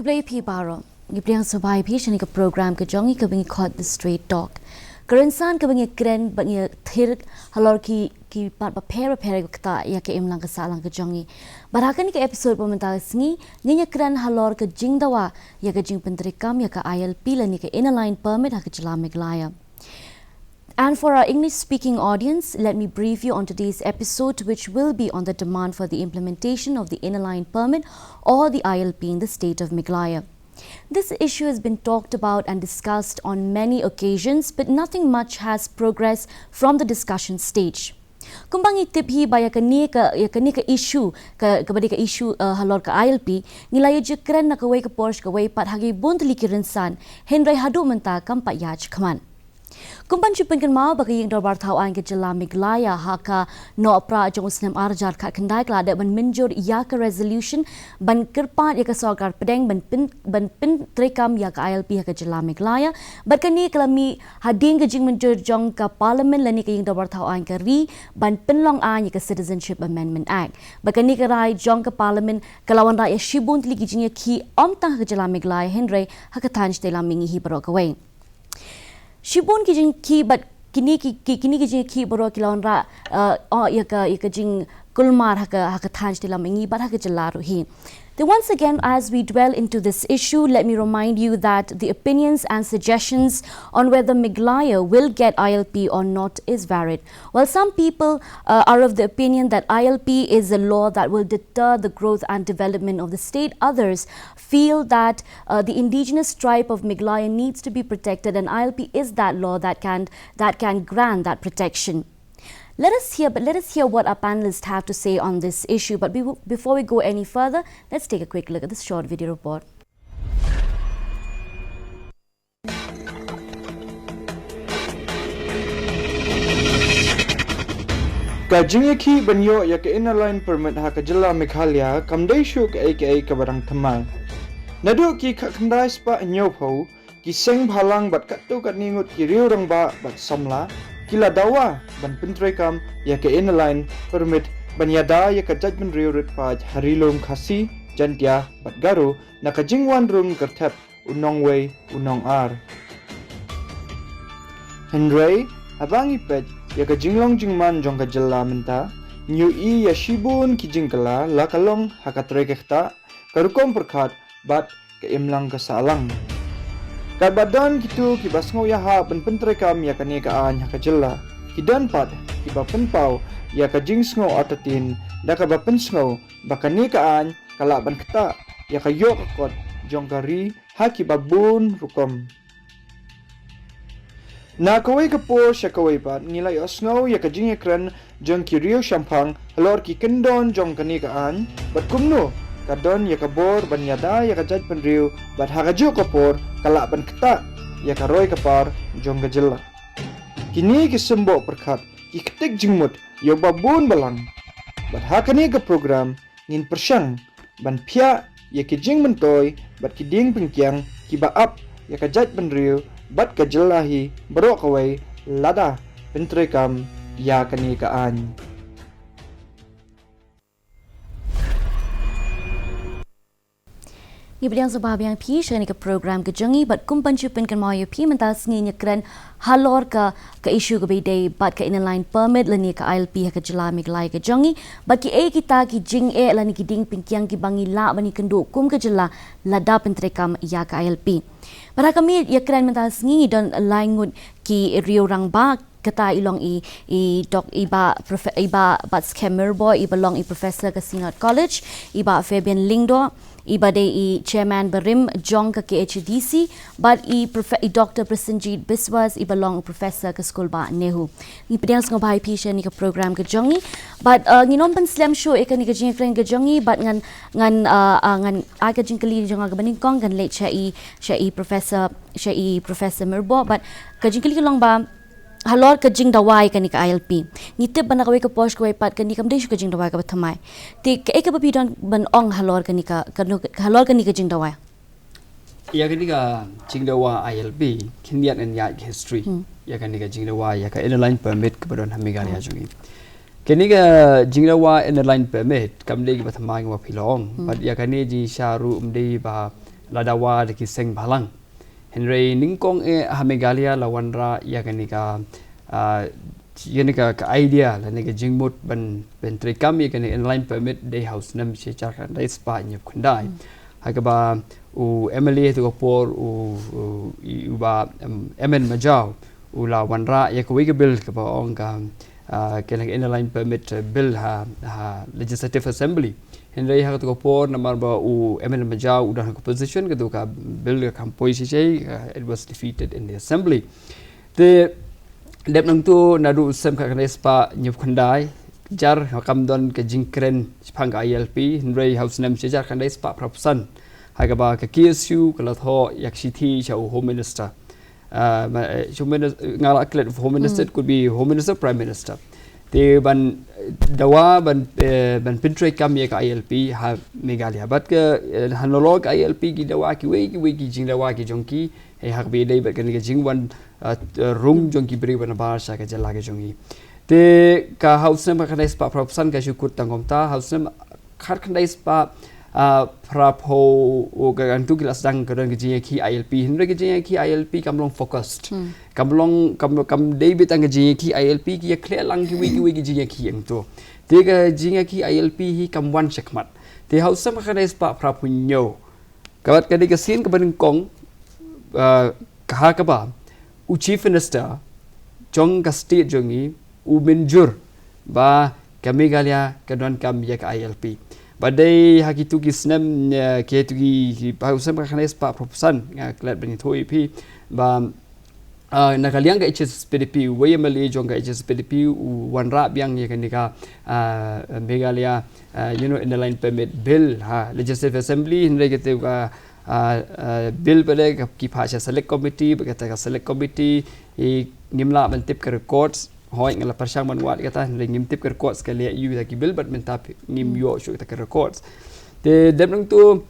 Kablay P. Baro, Gibrian Sobai Patient program Kajongi Kabing caught the straight talk. Karansan Kabing a grand but near Thirk Halorki ki part pair kta ya ke imlang ka salang ka jongi barakan ke episode pemental sngi ninya kran halor ka jingdawa ya ka jing pentrikam ya ka ILP la ni ka inline permit ha ka jela Meghalaya. And for our English speaking audience, let me brief you on today's episode, which will be on the demand for the implementation of the inner-line permit or the ILP in the state of Meghalaya. This issue has been talked about and discussed on many occasions, but nothing much has progressed from the discussion stage. Kumbang itip hi ba ya kani ka issue ka issue halor ka ILP nilai jekran na kawai ka Porsche kawai pat hagi buntli kirinsan Henry Hato menta kampa yaj kaman. Kumpan chupin kan mau bagi yang dorbar tau ang ke jela Meghalaya haka no pra jong usnem arjar kat kendai kelada ban menjur ya ke resolution ban kerpat ya ke sorgar pedeng ban pin trekam ya ke ILP ya ke jela Meghalaya berkani kelami hading ke jing menjur jong ke parlimen lani ke yang dorbar tau ang ke ri ban penlong an ya ke Citizenship Amendment Act berkani ke rai jong ke parlimen kelawan rakyat shibun tli ki ki omtang ke jela Meghalaya Henry haka tanj telam mingi hi barok away. Shibun ki but kini ki boro kilon ra ya ka jing kulmar haka thanj tilam ingi but haka jalaru hi. Then once again, as we dwell into this issue, let me remind you that the opinions and suggestions on whether Meghalaya will get ILP or not is varied. While some people are of the opinion that ILP is a law that will deter the growth and development of the state, others feel that the indigenous tribe of Meghalaya needs to be protected, and ILP is that law that can grant that protection. Let us hear what our panelists have to say on this issue. But before we go any further, let's take a quick look at this short video report. Kajingiki banyo ya ke inner line permit ha ka jela Meghalaya kamdai shuk aka ka barang thamai. Nadu ki khandai spa nyo phau ki seng bhalang bat kattu kat ningut ki riu rang ba bat samla kila dawa ban pentrekam ya ke inner line permit ban yada ya ka judgment riu rit paj harilom khasi jantia bat garu na ka jingwan rung kerthap unong wei unong ar. Henry abangi pej ya ka jinglong jingman jong ka jella menta nyu I ya shibun ki jingkala la kalong hakatre kekta karukom perkhat bat ke imlang ka salang. Kabadan gitu ki basngo ya ha ban pentrekam ya kani ka an ka jella kidan pat ki ba penpau ya ka jingsngo atatin da ka ba pensngo bakani ka an kala ban kta ya ka yok kot jong kari ha ki babun rukom. Na kawai ka por sya kawai pat nilai osngo ya ka jingekran jong ki rio shampang halor ki kendon jong kani ka an bat kumno kadon ya ka bor ban yada ya ka jaj pen riu bat hagajo ka por kala ban kta ya ka roy ka par jong ka jella. Kini ki sembo perkhat ki ketik jingmut yo babun balang bat hakani ka program ngin persyang ban phia ya ki jing mentoy bat ki ding pengkyang ki baap ya ka jaj pen riu bat ka jellahi baro kawai lada pentrekam ya kani ka an. Ibrang sababiang pi shani ka program ka jangi but kumpan chupin kan mayo pi mental sngi nyakran halor ka issue ka bidai but ka inline permit lani ka ILP ka jela Meghalaya ka jangi but ki kita ki jing lani ki ding pingkyang ki bangi la bani kendo kum ka jela lada pentrekam ya ka ILP. Para kami yakran mental sngi don langut ki rio rang ba kata ilong iba bat scammer boy iba long professor ka Sinat College iba Fabian Lingdo iba day chairman berim jong ka KHDC but Dr. Prasenjit Biswas iba long professor ka school ba Nehu ni pedang ngo bhai pisha ni ka program ka jongi but nginom pan slam show eka ni ka jing friend ka jongi but ngan aga jing kali jong aga baning kong kan late sha professor Merbo but ka jing kali long ba halor ka jing dawai kani ka ILP ngitip ban kawai ka posh kawai pat kani kam desh ka jing dawai ka bathamai ti ka eka bapidon ban ong halor kani ka jing dawai ya kani ka jing dawai ILP kindian and ya history ya kani ka jing dawai ya ka inline permit ka badon Meghalaya jungi kani ka jing dawai inline permit kam de ka bathamai wa pilong but ya kani ji sharu umde ba ladawa de ki seng balang Henry ningkong ha Meghalaya lawanra ya kanika ka idea la nega jingmut ban trekam ya kan inline permit day house nam che char kan dai spa nyep kundai hagaba u MLA to por u ba MN Majau u la wanra ya ko wiga bill ka ba ong ka kelang inline permit bill ha legislative assembly Henry ha to por namar ba u MN Majau u dan position ka to ka bill ka kampoi si it was defeated in the assembly the Lep nang tu nadu sem ka kanai spa nyup khandai jar hakam don ke jingkren phang ka ILP Henry house nam che jar kanai spa propsan haga ba ka KSU kala tho yakshi chau home minister ngala klet home minister could be home minister prime minister te ban dawa ban pintre kam ye ka ILP ha Meghalaya bat ka hanolog ILP gi dawa ki we ki jing dawa ki jongki e hak be dei bat kan ke jingwan rung jongki beri ban bahasa ka jala ke jongi te ka house nam ka spa propsan ka syukur tangom ta house nam khar khandai spa prapo o ga antu kilas dang ka ke jing ki ILP hinre ke jing ki ILP kamlong focused kam dei bit ang jing ki ILP ki clear lang ki we ki jing ki ang to te ka jing ki ILP hi kam wan chakmat te house nam ka spa prapo nyo kabat ka ke sin ka ban kong ka ka ba u chief minister jong ka state jongi u menjur ba ka Meghalaya ka don kam ya ka ILP badai hakitu ki snam ke tu ki pa usam ka khanes pa proposan nga klat bani thoi pi ba nakaliang ka HSPDP wayamali jong ka HSPDP wanra biang ya kanika Meghalaya in the line permit bill ha legislative assembly hindai ke tu ka bill pada ki phasha select committee berkata ka select committee ngimla mentip ke records hoi ngala persang manwat kata ngimtip ke records kali you ki bill but mentap ngim yo shu ke records de dem tu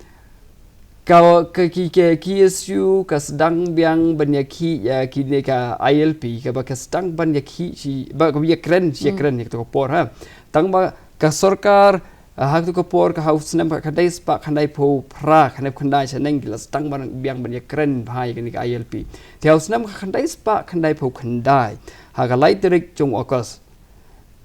ka KSU ka sedang biang banyaki ya kini ka ILP ka ba ka sedang banyaki si ba ka ya kren to por ha tang ba ka sarkar hak tu kapor ka house nam ka khandai spa khandai pho phra khandai khandai chaneng gilas tang ban biang ban kren bhai ni ka ILP the house nam ka khandai spa khandai pho khandai ha ka light direct chung okas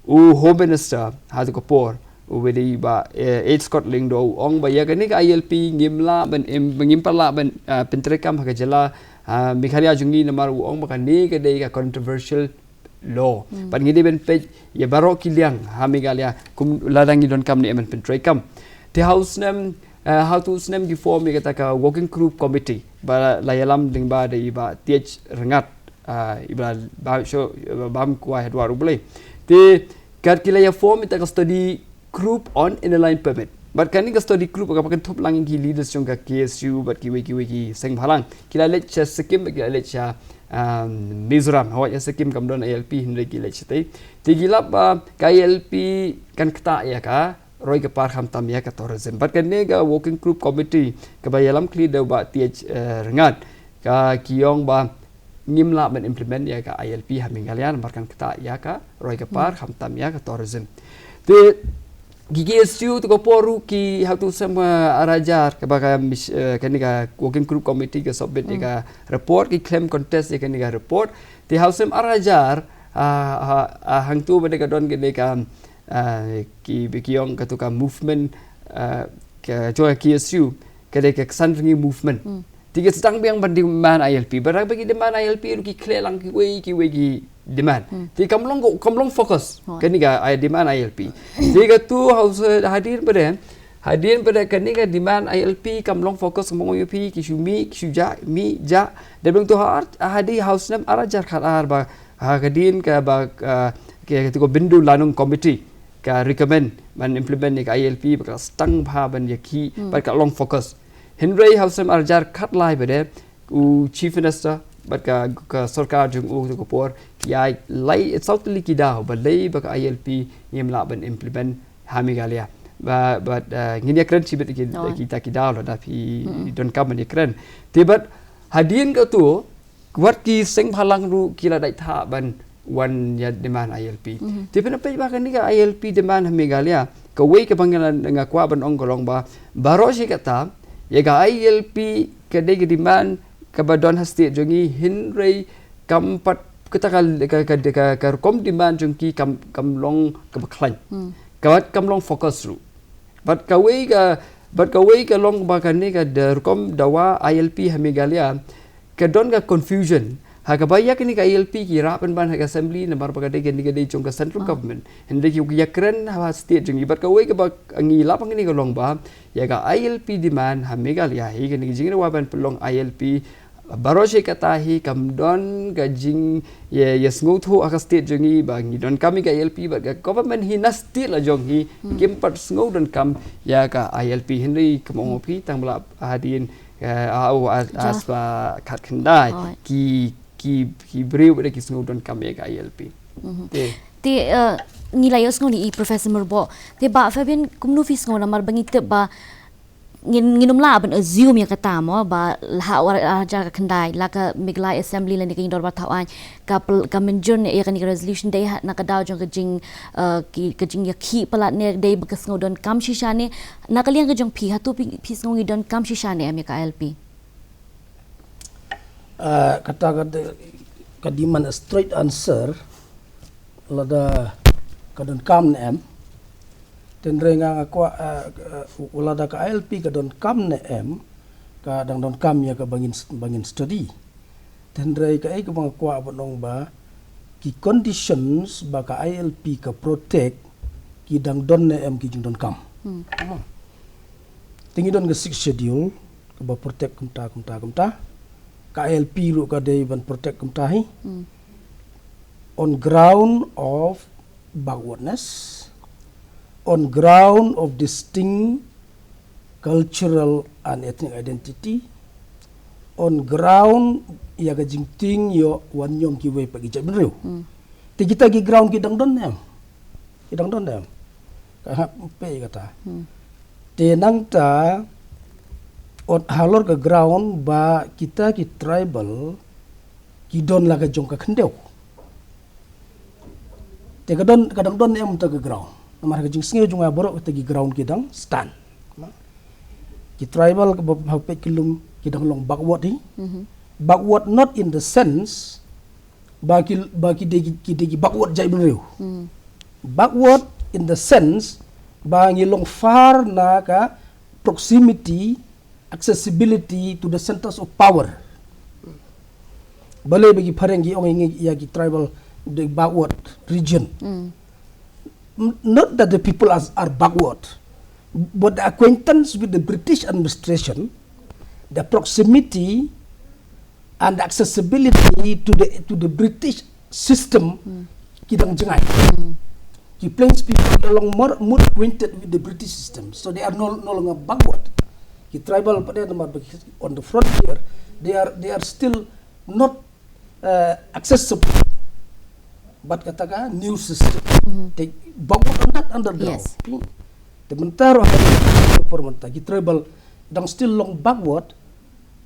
u home minister ha tu kapor u wedi ba Scott Lingdo ong ba ya ka ni ka ILP ngimla ban ngimpala ban pentrekam ha ka jala Meghalaya jungi namar u ong ba ka ni ka dei ka controversial law but ngidi ben page ya barok kiliang ha Meghalaya kum ladangi don kam ni emen pentrai kam the house nam how to snam gi form ni kata ka working group committee ba layalam ding ba dei ba th rengat ibla ba show bam kwa hedwaru boleh te kat kilaya form ita ka study group on inline permit but kan ni ka study group ka pakan thop langi leaders jong ka KSU but ki seng phalang kila lecture skim ki lecture Mizoram hawa ya sekim kam don ILP hindai gila chitai tigilap ka ILP kan kta ya ka roi ka par kham tam ya ka tourism but kan nega working group committee ka bayalam kli da ba th rengat ka kiong ba ngimla ban implement ya ka ILP ha Meghalaya mar kan kta ya ka roi ka par kham tam ya ka tourism te GGSU tu ko poru ki how to sama arajar ke baka kan ka working group committee ke submit ka report ki claim contest kan ka report ti house arajar hang tu bade ka don ka ki yong ka tu ka movement ke joy KSU ke ka sanringi movement tiga sedang biang bandi man ILP barang bagi demand ILP ki clear lang ki we demand ti kamlong fokus kan ni ka demand ILP tiga tu house hadir pada kan ni ka demand ILP kamlong fokus ngomong ILP ki syuja mi ja dan tu hadir house nam arajar khalar ba kadin ka ba ke tu bindu lanung committee ka recommend man implement ni ka ILP ba stang bha ban yaki ba ka long focus Henry house nam arajar khat lai pada chief minister but ka sarkar jung u ko por ya lai totally ki dau but lai ba ILP yem la ban implement ha Meghalaya but ngini kren chi bet kita ki dau da pi don kam ni kren ti but hadin ka tu wat ki seng phalang ru kila dai tha ban wan ya demand ILP ti pen pe ba kan ni ka ILP demand ha Meghalaya ka wei ka bangalan nga kwa ban ong golong ba baro si kata ya ga ILP kadai ke demand kabadon hasti jongi hinrei kampat ka kom demand jongki kam long ka baklan kawat kam long focus ru but kawai ka long bakan ni ka kom dawa ILP ha Meghalaya kadon ka confusion ha ka bayak ni ka ILP ki rapan ban ha assembly na bar bagade gen ni jong ka central government hende ki yakren ha state jong but kawai ka bak angi lapang ni ka long ba ya ga ILP demand ha Meghalaya hi ni jing wa ban pelong ILP baroshe katahi kamdon gajing yes nguthu aka state jongi bangi don kami ka ILP ba government hi na state la jongi kempat ngau don kam ya ka ILP henry kemongopi tang bla hadin au aspa khat khandai ki breu de ki ngau don kam ya ka ILP te ngilayos ngoni professor Murbo te ba Fabian kumnu fis ngona mar bangi te ba nginum la ban assume ya kata mo ba la war aja ka kandai la ka Meghalaya assembly la ni king dor ba thawan ka menjun ya kan resolution day na ka daw jong ka jing ya ki pala ne day ba kasngo don kam shishane na ka liang ka jong phi hatu phi sngo don kam shishane am ka LP kata ka diman a straight answer la da ka don kam ne am tendre nga ko wala da ka ILP ka don kam ne em ka dang don kam ya ka bangin study tendre ka ai ka mga ko abonong ba ki conditions ba ka ILP ka protect ki dang don ne em ki jing don kam tingi don ga 6 schedule ka ba protect kumta ka ILP ru ka day ban protect kumta hi on ground of backwardness, on ground of distinct cultural and ethnic identity, on ground ya ga jingting yo wan yong ki we pagi jab rew ti kita gi ground ki dang don nem ka pe kata te nang ta on halor ka ground ba kita ki tribal ki don la ga jong ka khendeu te kadang don em ta ga ground namar ka jing singe junga borok te gi ground ki dang stand ki tribal ka ba pe kilum ki dang long backward hi backward not in the sense baki degi backward jai rew backward in the sense ba ngilong far na ka proximity accessibility to the centers of power bale bagi parengi ongi ya ki tribal the backward region not that the people are backward but the acquaintance with the British administration, the proximity and accessibility to the British system kidang jengai ki plains people along more acquainted with the British system, so they are no longer backward. Ki tribal pada on the frontier they are still not accessible, but katakan new system they backward on that underground. Yes. Sementara ki tribal dang still long backward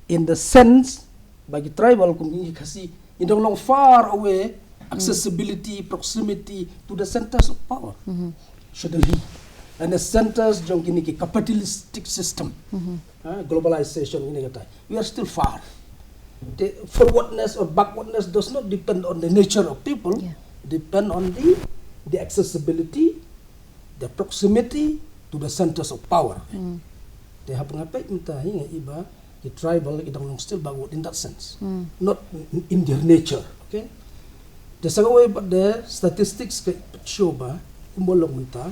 in the sense bagi tribal kung kasi indong long far away accessibility proximity to the centers of power shouldn't be, and the centers jong kini ki capitalistic system globalization ini kata we are still far. The forwardness or backwardness does not depend on the nature of people, depend on the accessibility, the proximity to the centers of power. They have ngapai minta hinga iba the tribal idang long still backward in that sense, not in their nature. Okay, the sagaway but the statistics show ba umbolong minta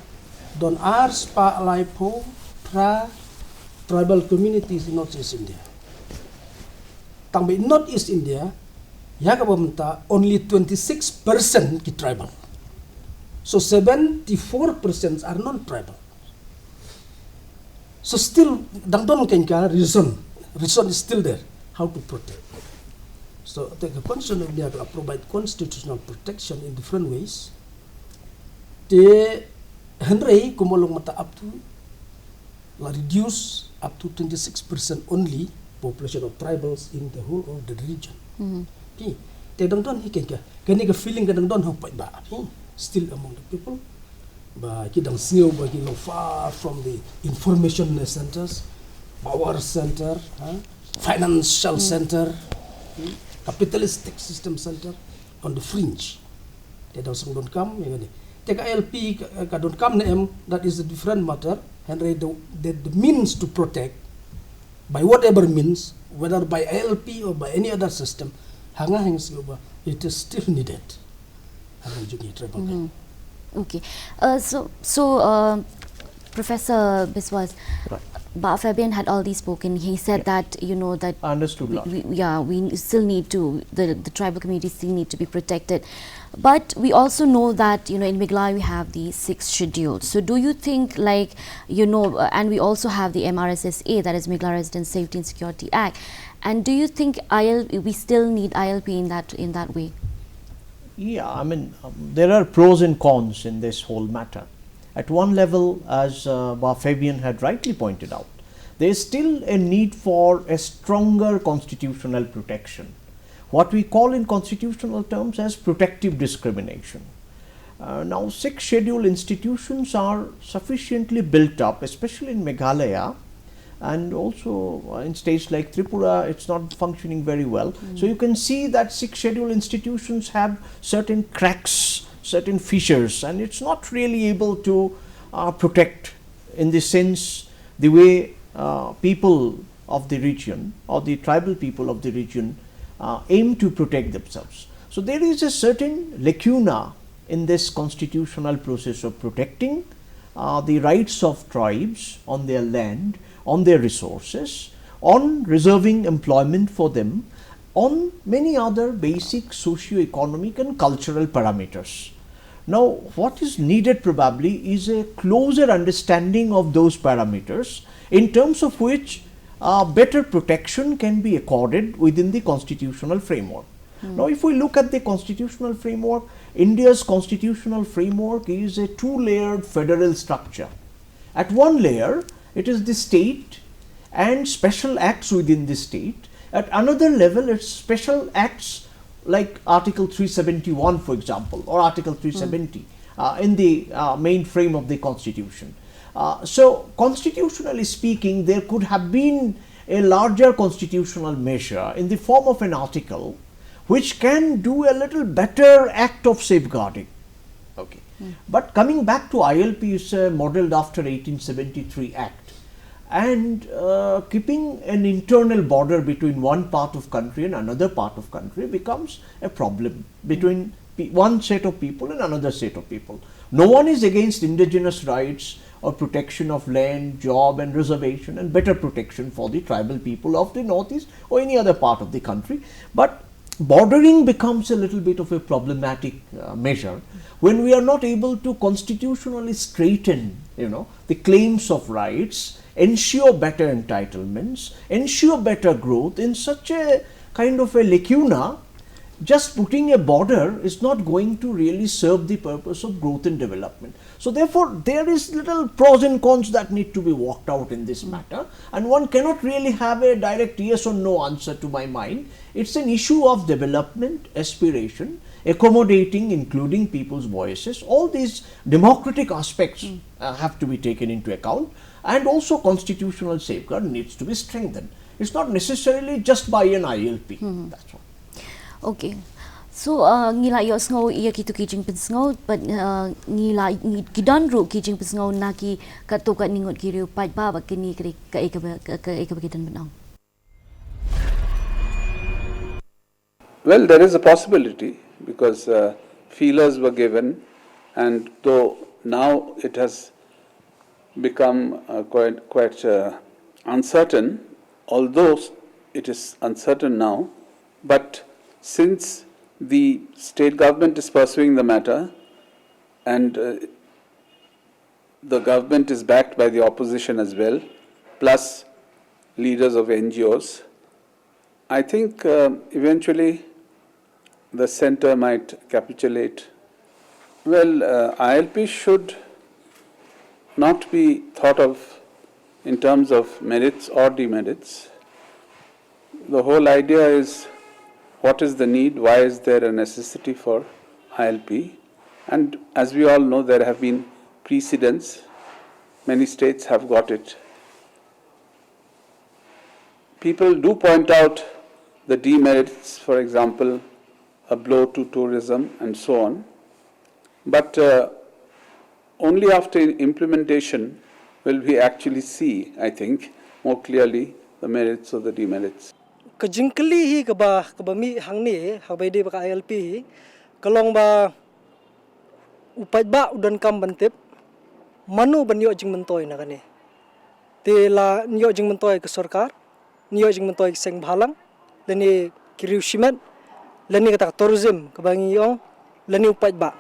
don ars pa alaipo tribal communities in Northeast India. Tangbi Northeast India ya ka minta only 26% ki tribal, so 74% are non-tribal. So still, dangdon kenka reason is still there. How to protect? So the Constitution of India will provide constitutional protection in different ways. The Henry kumulong mata up to reduce up to 26% only population of tribals in the whole of the region. Okay, the dangdon kenka kani ka feeling ka dangdon hopai ba still among the people. Ba kidang singaw ba kilo far from the information centers power center, financial center, capitalistic system center on the fringe. They don't come. Take ILP don't come. That is a different matter. And the means to protect by whatever means, whether by ILP or by any other system, it is still needed. Okay. So Professor Biswas, Fabian had already spoken. He said that, that I understood. we still need to, the tribal communities still need to be protected. But we also know that, in Meghalaya we have the 6th schedule. So do you think, and we also have the MRSSA, that is Meghalaya Resident Safety and Security Act. And do you think we still need ILP in that way? Yeah, I mean, there are pros and cons in this whole matter. At one level, as Fabian had rightly pointed out, there is still a need for a stronger constitutional protection. What we call in constitutional terms as protective discrimination. Now, 6 schedule institutions are sufficiently built up, especially in Meghalaya, and also in states like Tripura, it's not functioning very well. So you can see that 6 schedule institutions have certain cracks, certain fissures, and it's not really able to protect in the sense the way people of the region or the tribal people of the region aim to protect themselves. So there is a certain lacuna in this constitutional process of protecting the rights of tribes on their land, on their resources, on reserving employment for them, on many other basic socio-economic and cultural parameters. Now, what is needed probably is a closer understanding of those parameters, in terms of which better protection can be accorded within the constitutional framework. Now, if we look at the constitutional framework, India's constitutional framework is a 2-layered federal structure. At one layer, it is the state and special acts within the state. At another level, it's special acts like Article 371, for example, or Article 370 in the main frame of the Constitution. So, constitutionally speaking, there could have been a larger constitutional measure in the form of an article which can do a little better act of safeguarding. Okay. But coming back to ILP, is modeled after 1873 Act. And keeping an internal border between one part of country and another part of country becomes a problem between one set of people and another set of people. No one is against indigenous rights or protection of land, job and reservation and better protection for the tribal people of the northeast or any other part of the country. But bordering becomes a little bit of a problematic measure when we are not able to constitutionally straighten, the claims of rights, ensure better entitlements, ensure better growth. In such a kind of a lacuna, just putting a border is not going to really serve the purpose of growth and development. So therefore, there is little pros and cons that need to be worked out in this matter, and one cannot really have a direct yes or no answer to my mind. It's an issue of development, aspiration, accommodating, including people's voices. All these democratic aspects have to be taken into account, and also constitutional safeguard needs to be strengthened. It's not necessarily just by an ILP. That's all. Okay. So ngila yo sngo iya kitu kijing pensngo, but ngila gidan ru kijing pensngo naki katoka ningot kiriu pai ba kini kri ka gidan benang. Well, there is a possibility because feelers were given, and though now it has become quite uncertain, although it is uncertain now, but since the state government is pursuing the matter and the government is backed by the opposition as well, plus leaders of NGOs, I think eventually the center might capitulate. Well, ILP should not be thought of in terms of merits or demerits. The whole idea is what is the need, why is there a necessity for ILP, and as we all know, there have been precedents. Many states have got it. people do point out the demerits, for example, a blow to tourism and so on. But only after implementation will we actually see, I think, more clearly the merits or the demerits. Kajingkali hi kaba mi hangni habai de baka ILP hi kalong ba upat ba udan kam bantip manu banyo jing mentoy na kani te la nyo jing mentoy ke sarkar nyo jing mentoy ke seng bhalang lani kiriu shimet lani kata tourism kabangi yong lani upat ba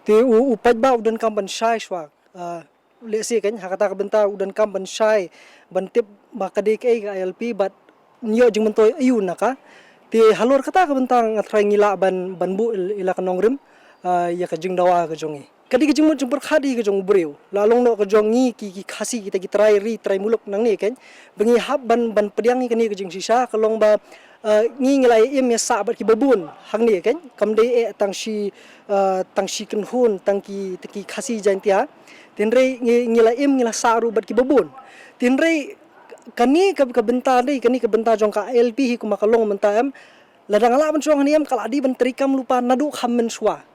te upat ba udan kam ban shai shwa lesi kan hakata ka benta udan kam ban shai bantip ba kadek ai ka ILP but nyo jing mentoy ayun naka te halor kata ka bentang atrai ngila ban bu ila kanong rim ya ka jing dawa ka jongi kadi ka jing mo jing berkhadi ka jong breu lalong no ka jongi ki khasi kita ki trai muluk nang ni kan bengi hab ban pediang ni ka jing sisa kalong ba ngi ngilai em ya sa bat ki babun hang ni kan kamde e tang shi kan hun tang ki khasi jantia tinre ngilai em ngila saru bat ki babun tinre kani ka benta dei kani ka benta jong ka LP hi kuma kalong mentam ladang ala ban jong niam kala di ban trikam lupa nadu kham men swa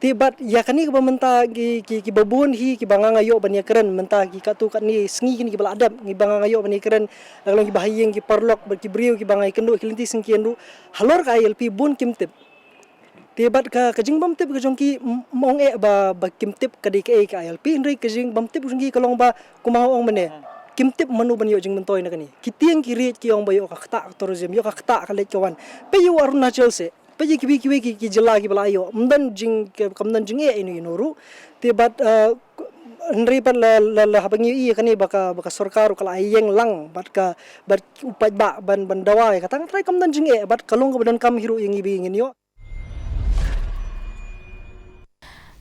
tibat ya kani ka benta ki babun hi ki banga ngayo ban ya keren menta ki katu kat ni sengi kini ki baladap ngi banga ngayo ban ya keren lalang ki bahayeng ki parlok ber ki briu ki banga ikendu kilinti sengkiendu halor ka LP bun kimtip tibat ka jing bam tip ka jong ki mong e ba kimtip ka di ka LP ndai ka jing bam tip jong ki kalong ba kumang ong mene kimtip manu ban yo jing mentoy na kani kitiang kirit ki ong bayo ka khata tourism yo ka khata ka let kawan pe yo arunachal se pe ki jela ki balayo mdan jing kamdan jing e inu inoru te bat nri pan la habangi i kani baka sarkar kala ayeng lang bat upat ba ban dawa ka tang trai kamdan jing e bat kalong ka badan kam hiru yang ibi ngin yo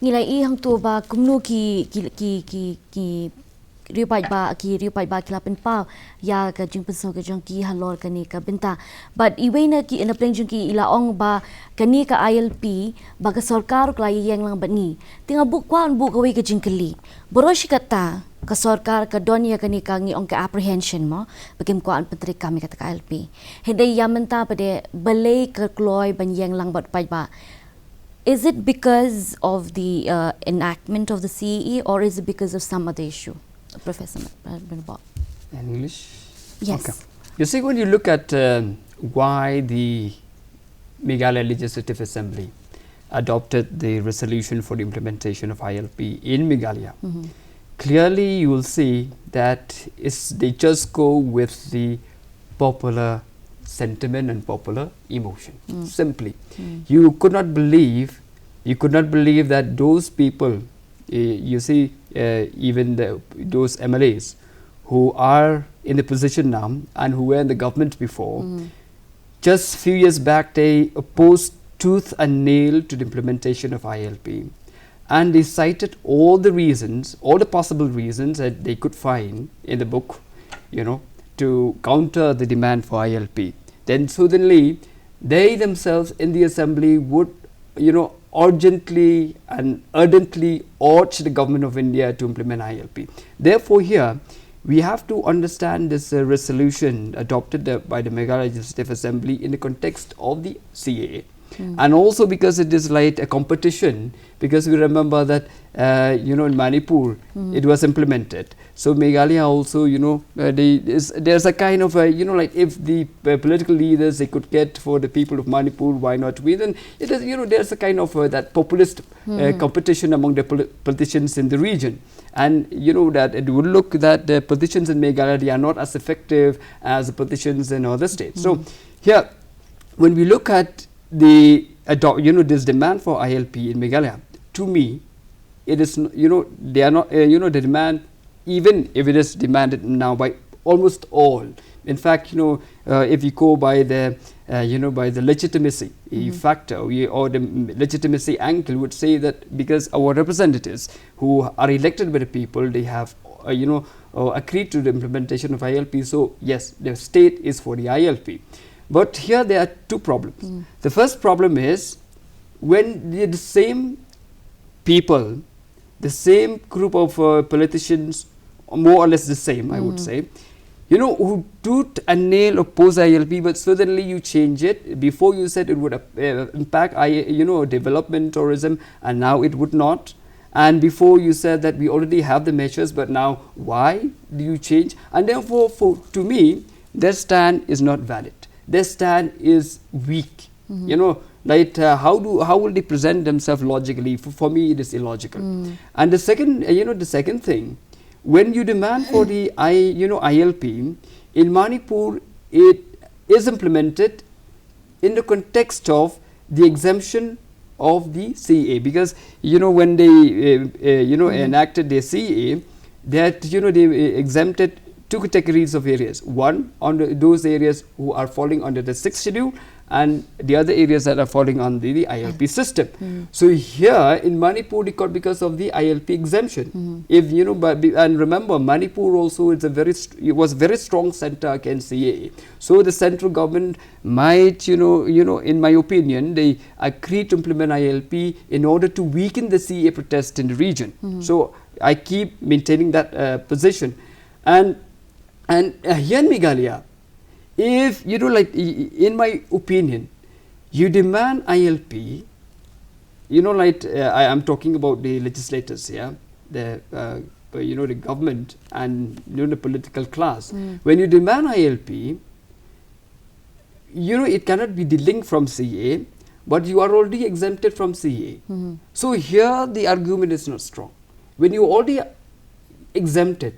ngilai i hang tu ba kumnu ki riupai ba kilapen pau ya ka jing penso ka jong ki halor kani ka benta but iwena ki ina pleng jong ki ilaong ba kani ka ILP ba ka sarkar kla yang lang bani tinga bu kwan bu kawi ka jing kali boroshi kata ka sarkar ka donya kani ka ngi ong ka apprehension mo bagim kwan pentri kami kata ka ILP hede ya menta pade balai ka kloy ban yang lang bat pai ba. Is it because of the enactment of the CEE or is it because of some other issue? Professor Bob. In English? Yes. Okay. You see, when you look at why the Meghalaya Legislative Assembly adopted the resolution for the implementation of ILP in Meghalaya, clearly you will see that they just go with the popular sentiment and popular emotion. Simply, you could not believe that those people, you see, even those MLAs who are in the position now and who were in the government before, just few years back they opposed tooth and nail to the implementation of ILP, and they cited all the possible reasons that they could find in the book, to counter the demand for ILP. Then suddenly they themselves in the assembly would urgently and ardently urge the government of India to implement ILP. Therefore here we have to understand this resolution adopted by the Meghalaya Legislative Assembly in the context of the CAA. And also because it is like a competition, because we remember that in Manipur it was implemented. So Meghalaya also, there's a kind of like if the political leaders they could get for the people of Manipur, why not we? Then it is, there's a kind of that populist competition among the politicians in the region. And that it would look that the politicians in Meghalaya are not as effective as the politicians in other states. So here, when we look at this demand for ILP in Meghalaya, to me, it is, they are not, the demand, even if it is demanded now by almost all. In fact, if you go by the, by the legitimacy factor, or the legitimacy angle would say that because our representatives who are elected by the people, they have, agreed to the implementation of ILP. So yes, the state is for the ILP. But here there are two problems. The first problem is when the same people, the same group of politicians, more or less the same, I would say, you know, who tooth and nail oppose ILP, but suddenly you change it. Before you said it would impact, development tourism, and now it would not. And before you said that we already have the measures, but now why do you change? And therefore, to me, their stand is not valid. Their stand is weak. You know, like how will they present themselves logically? For me, it is illogical. And the second, the second thing, when you demand for the ILP in Manipur, it is implemented in the context of the exemption of the CA, because when they enacted the CA, that they exempted two categories of areas. One, on those areas who are falling under the 6th schedule, and the other areas that are falling on the ILP system. So here in Manipur, it got because of the ILP exemption. If and remember, Manipur also is it was a very strong center against CAA. So the central government might, in my opinion, they agreed to implement ILP in order to weaken the CAA protest in the region. So I keep maintaining that position. And here in Meghalaya, if in my opinion, you demand ILP, I am talking about the legislators, the government and the political class. When you demand ILP, it cannot be delinked from CA, but you are already exempted from CA. So here the argument is not strong. When you already exempted,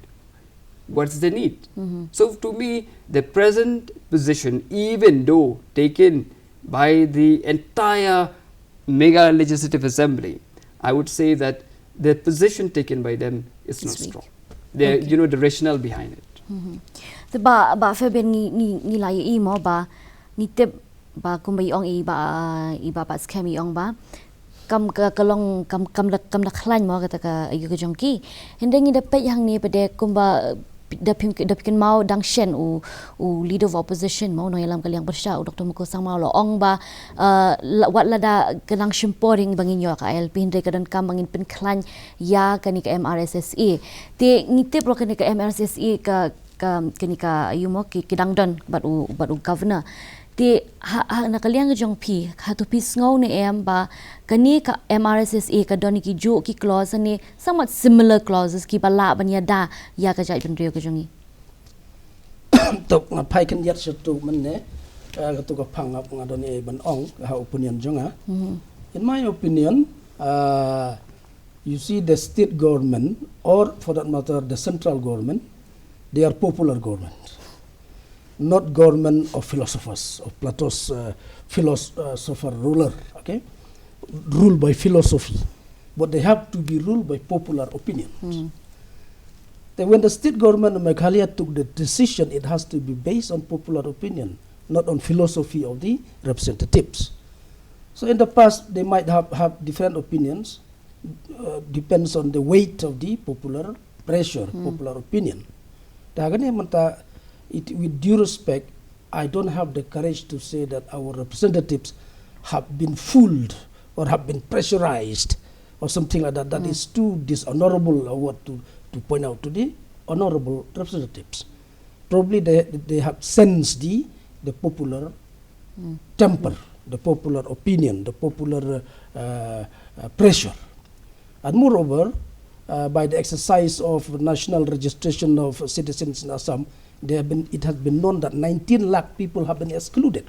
what's the need? So to me, the present position, even though taken by the entire mega legislative assembly, I would say that the position taken by them is not strong. The the rationale behind it. The ba Fabian ni lai I mo ba ni tip ba kumbai ong I ba scam ong ba kam la klan mo kata ka ayu ka jongki hindi ngi dapat yang ni pada kumba dapikan mau dang shen u leader of opposition mau no yalam kaliang bersya u Dr. Mukosang mau lo ong ba wat lada kenang shimporing bangin yo ka ILP hindi ka dan kam bangin penklan ya kani ka MRSSE te ngitip ro kani ka MRSSE ka kani ka ayu mo ki dangdon bat u governor te nakaliang jong pi Hato pi ngau ne ba kani ka MRSSA ka doni ki jo ki clause ne somewhat similar clauses ki bala banya da ya ka jai pendrio ka jongi tok na pai kan yat setu men ne ka tu ka phang ap ngadoni ban ong ha opinion jonga in my opinion you see the state government or for that matter the central government, they are popular government, not government of philosophers, of Plato's philosopher ruler, okay? Ruled by philosophy, but they have to be ruled by popular opinion. Then when the state government of Meghalaya took the decision, it has to be based on popular opinion, not on philosophy of the representatives. So in the past, they might have different opinions, depends on the weight of the popular pressure, popular opinion. With due respect, I don't have the courage to say that our representatives have been fooled or have been pressurized or something like that. That is too dishonorable word to point out to the honorable representatives. Probably they have sensed the popular temper, the popular opinion, the popular pressure. And moreover, by the exercise of national registration of citizens in Assam, it has been known that 19 lakh people have been excluded.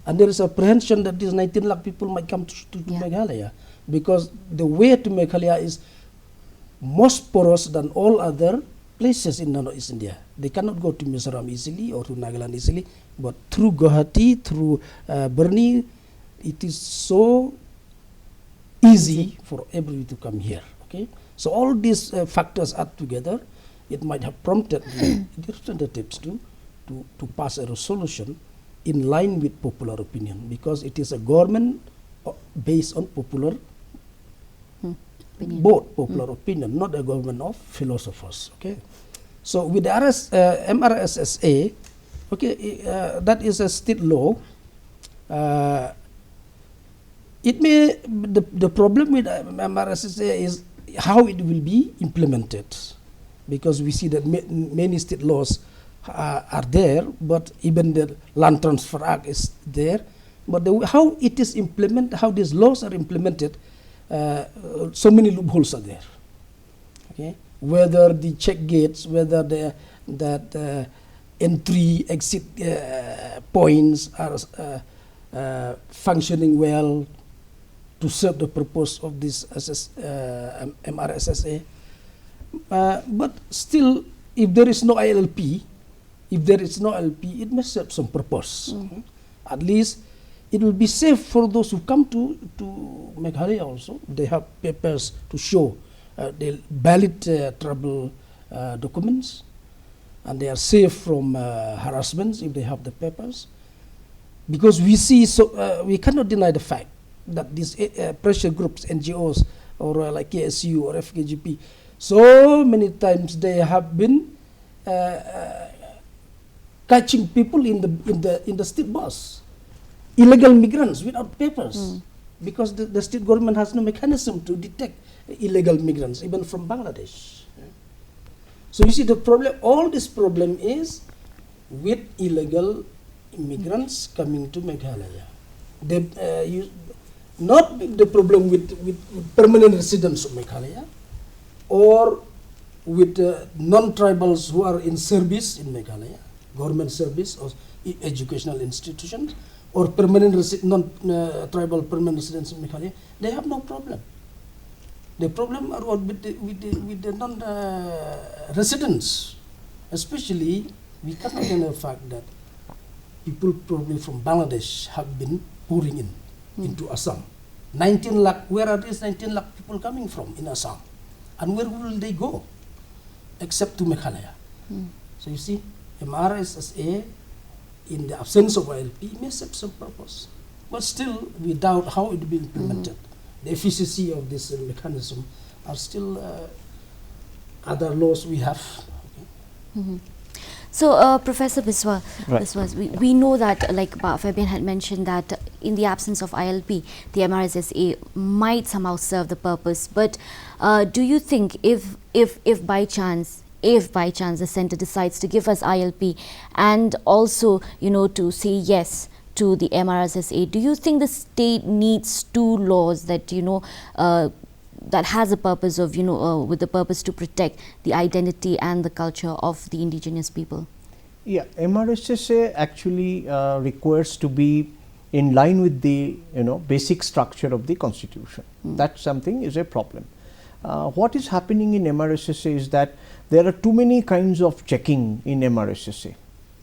And there is apprehension that these 19 lakh people might come to Meghalaya, because the way to Meghalaya is most porous than all other places in North-East India. They cannot go to Mizoram easily or to Nagaland easily, but through Guwahati, through Burni, it is so easy for everybody to come here. Okay, so all these factors add together, it might have prompted the representatives to pass a resolution in line with popular opinion, because it is a government based on popular popular opinion, not a government of philosophers. Okay, so with the MRSSA, okay, that is a state law. It may the problem with MRSSA is how it will be implemented, because we see that many state laws are there, but even the Land Transfer Act is there. But how it is implemented, how these laws are implemented, so many loopholes are there. Okay, whether the check gates, whether that entry exit points are functioning well to serve the purpose of this MRSSA. But still, if there is no ILP, it must serve some purpose. At least it will be safe for those who come to Meghalaya also. They have papers to show the valid travel documents, and they are safe from harassments if they have the papers. Because we see, we cannot deny the fact that these pressure groups, NGOs, or like KSU or FKGP, so many times they have been catching people in the state bus, illegal migrants without papers, because the state government has no mechanism to detect illegal migrants, even from Bangladesh. So you see the problem, all this problem is with illegal immigrants coming to Meghalaya. Not the problem with permanent residents of Meghalaya, or with non-tribals who are in service in Meghalaya, government service or educational institutions, or non-tribal permanent residents in Meghalaya. They have no problem. The problem are with the non-residents. Especially, we cannot deny the fact that people probably from Bangladesh have been pouring into Assam. 19 lakh, where are these 19 lakh people coming from in Assam? And where will they go? Except to Meghalaya. So you see, MRSSA, in the absence of ILP, may serve some purpose. But still, we doubt how it will be implemented. The efficiency of this mechanism are still other laws we have. Okay. So, Professor Biswas, Right. we know that, like Fabian had mentioned, that in the absence of ILP, the MRSSA might somehow serve the purpose. But do you think if by chance the center decides to give us ILP and also, to say yes to the MRSSA, do you think the state needs two laws that, that has a purpose of, with the purpose to protect the identity and the culture of the indigenous people? Yeah, MRSSA actually requires to be in line with the basic structure of the constitution. That something is a problem. What is happening in MRSSA is that there are too many kinds of checking in MRSSA,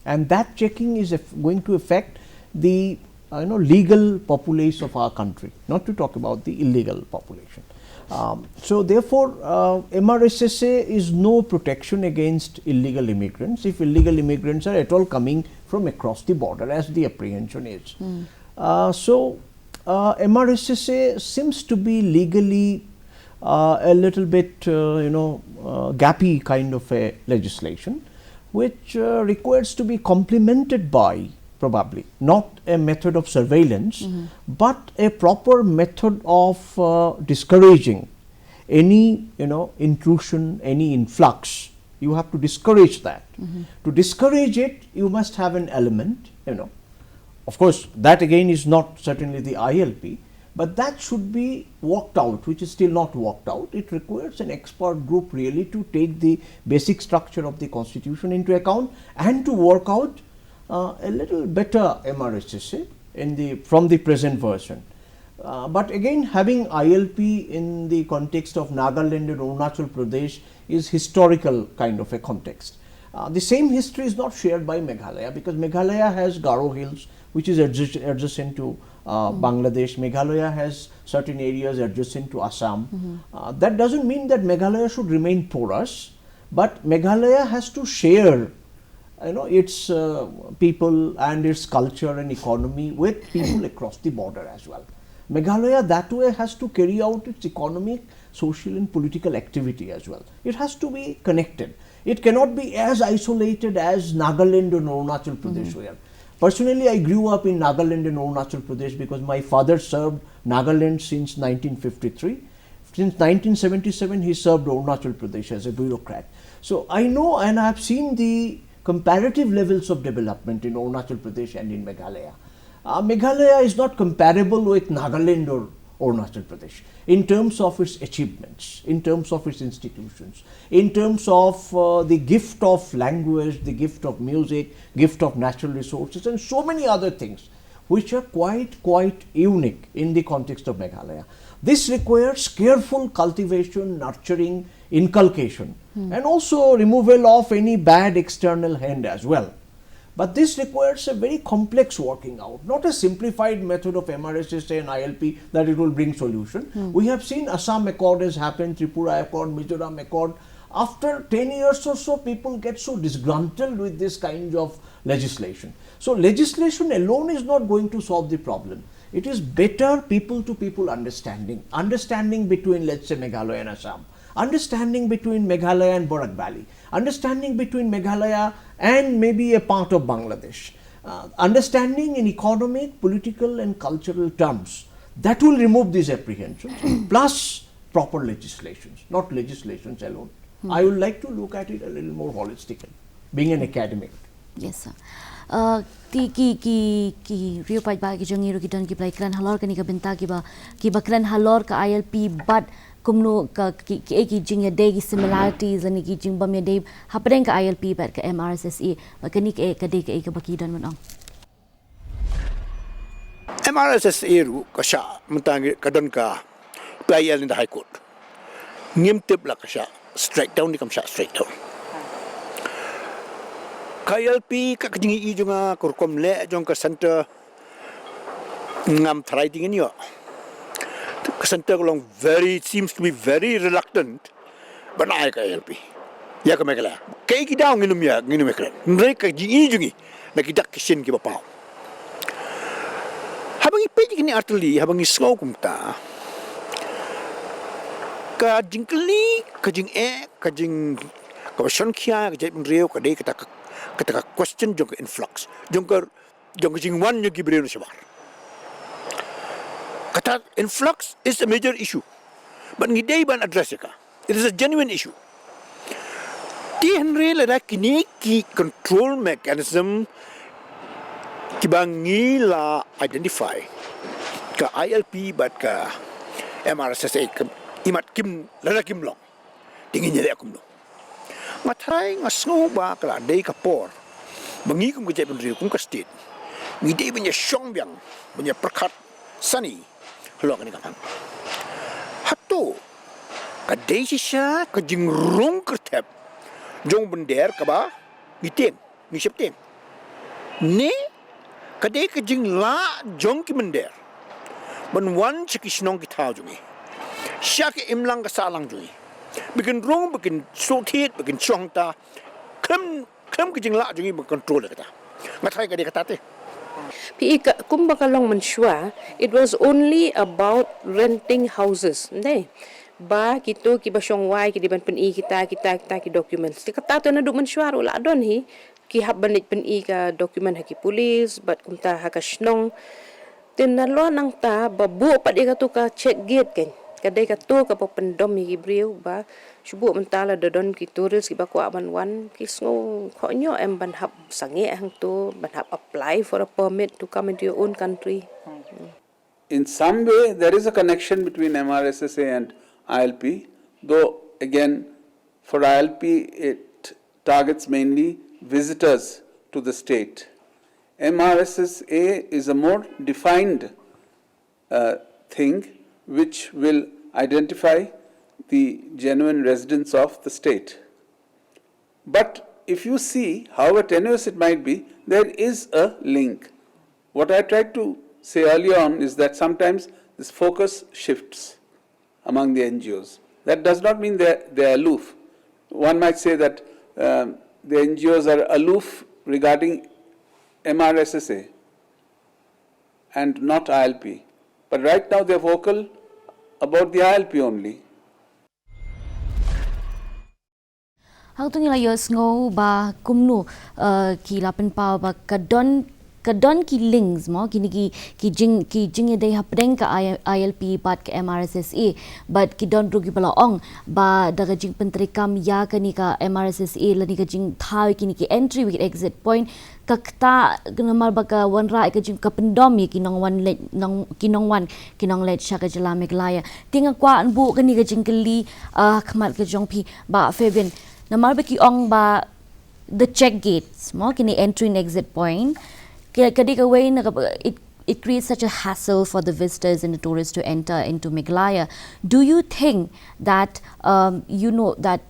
and that checking is going to affect the legal populace of our country, not to talk about the illegal population. So therefore, MRSSA is no protection against illegal immigrants if illegal immigrants are at all coming from across the border, as the apprehension is. So MRSSA seems to be legally a little bit gappy kind of a legislation, which requires to be complemented by probably not a method of surveillance, but a proper method of discouraging any intrusion, any influx. You have to discourage that. To discourage it, you must have an element. Of course, that again is not certainly the ILP, but that should be worked out, which is still not worked out. It requires an expert group really to take the basic structure of the constitution into account and to work out a little better MRSSA from the present version. But again, having ILP in the context of Nagaland and Arunachal Pradesh is historical kind of a context. The same history is not shared by Meghalaya, because Meghalaya has Garo Hills, which is adjacent to Bangladesh. Meghalaya has certain areas adjacent to Assam. That doesn't mean that Meghalaya should remain porous, but Meghalaya has to share its people and its culture and economy with people across the border as well. Meghalaya that way has to carry out its economic, social and political activity as well. It has to be connected. It cannot be as isolated as Nagaland and Arunachal Pradesh were. Personally, I grew up in Nagaland and Arunachal Pradesh because my father served Nagaland since 1953. Since 1977, he served Arunachal Pradesh as a bureaucrat. So I know and I have seen the comparative levels of development in Arunachal Pradesh and in Meghalaya. Meghalaya is not comparable with Nagaland or Arunachal Pradesh in terms of its achievements, in terms of its institutions, in terms of the gift of language, the gift of music, gift of natural resources, and so many other things which are quite unique in the context of Meghalaya. This requires careful cultivation, nurturing, inculcation, and also removal of any bad external hand as well. But this requires a very complex working out, not a simplified method of MRSSA and ILP that it will bring solution. We have seen Assam Accord has happened, Tripura Accord, Mizoram Accord. After 10 years or so, people get so disgruntled with this kind of legislation. So legislation alone is not going to solve the problem. It is better people to people understanding, understanding between, let's say, Meghalaya and Assam, understanding between Meghalaya and Barak Valley, understanding between Meghalaya and maybe a part of Bangladesh, understanding in economic, political and cultural terms. That will remove these apprehensions, plus proper legislations, not legislations alone. I would like to look at it a little more holistically, being an academic. Yes, sir. Ki Rio Pai Ba ki Jongi ki don ki play kran halor ka ni ka benta ki ba kran halor ka ILP but kumno ka ki jing ya day ki similarities ani ki jing bam ya day hapren ka ILP but ka MRSSE ba ka ni ka day ka ba ki don manong MRSSE ru ka sha mentang ka don ka play in the high court ngim tip la ka sha straight down ni kam sha straight down KLP ka kajingi i junga kurkom le jong ka center ngam tharai ding ni yo ka center long very seems to be very reluctant banai KLP ya ka Meghalaya kai ki daw nginum ya nginum ekran ndre ka jingi jungi na ki dak kishin ki bapaw habang ipe ni artili habang islo kumta ka jingkli ka jing ka jing ka shon khia ka jai rio ka dei ka ketika question jong influx jong jingwan yo gibreno shabar kata influx is a major issue but ngidei ban address ka it is a genuine issue ti henry la kini ki control mechanism ki bangi la identify ka ILP but ka MRSSA imat kim la kim long tingin niya akum long matrai ngasno ba kala dei kapor bangi kum ke jepen riu kum ka state ngi dei banya shongbyang banya prakhat sani hlo ka ni kapang Hato ka dei sha ka jingrung kertep jong bender ka ba ngiteng ngi septem ne ka dei ka jing la jong ki bender ban wan chikishnong ki thau jungi syak imlang ka salang jungi bikin rong bikin sotit bikin chongta kem kijing la jungi bikin control kata ngatai ka dia kata te pi kumbakalong mansua it was only about renting houses ne ba kito ki basyong wai ki diban pen kita ki documents ti kata to na du mansua ula don hi ki habbanit pen ka document haki police bat kumta hakasnong tinalo nang ta babu pa di ka to ka check gate ken kadai ka tu ka pendom hi briu ba subu mentala dodon ki turis ki ba kwa ban wan ki sngo khonyo em ban hab sange hang tu ban hab apply for a permit to come into your own country. In some way there is a connection between MRSSA and ILP, though again for ILP it targets mainly visitors to the state. MRSSA is a more defined thing which will identify the genuine residents of the state. But if you see, however tenuous it might be, there is a link. What I tried to say earlier on is that sometimes this focus shifts among the NGOs. That does not mean they're aloof. One might say that the NGOs are aloof regarding MRSSA and not ILP. But right now they're vocal about the ILP only. Hang tu nila yo sngo ba kumnu ki lapen pau ba kadon kadon ki links mo kini ki jing ye dei hapdeng ka ILP pat ka MRSSA but ki don rugi bala ong ba daga jing pentrikam ya kani ka MRSSA lani ka jing thai kini ki entry with exit point kakta namal baga wanra ka jing ka pendom ye kinong wan sha ka jala Meghalaya tinga kwa anbu kani ka jing kali khmat ka jong pi ba Fabian namal ba ki ong ba the check gates mo kini entry and exit point kadi ka way it creates such a hassle for the visitors and the tourists to enter into Meghalaya. Do you think that that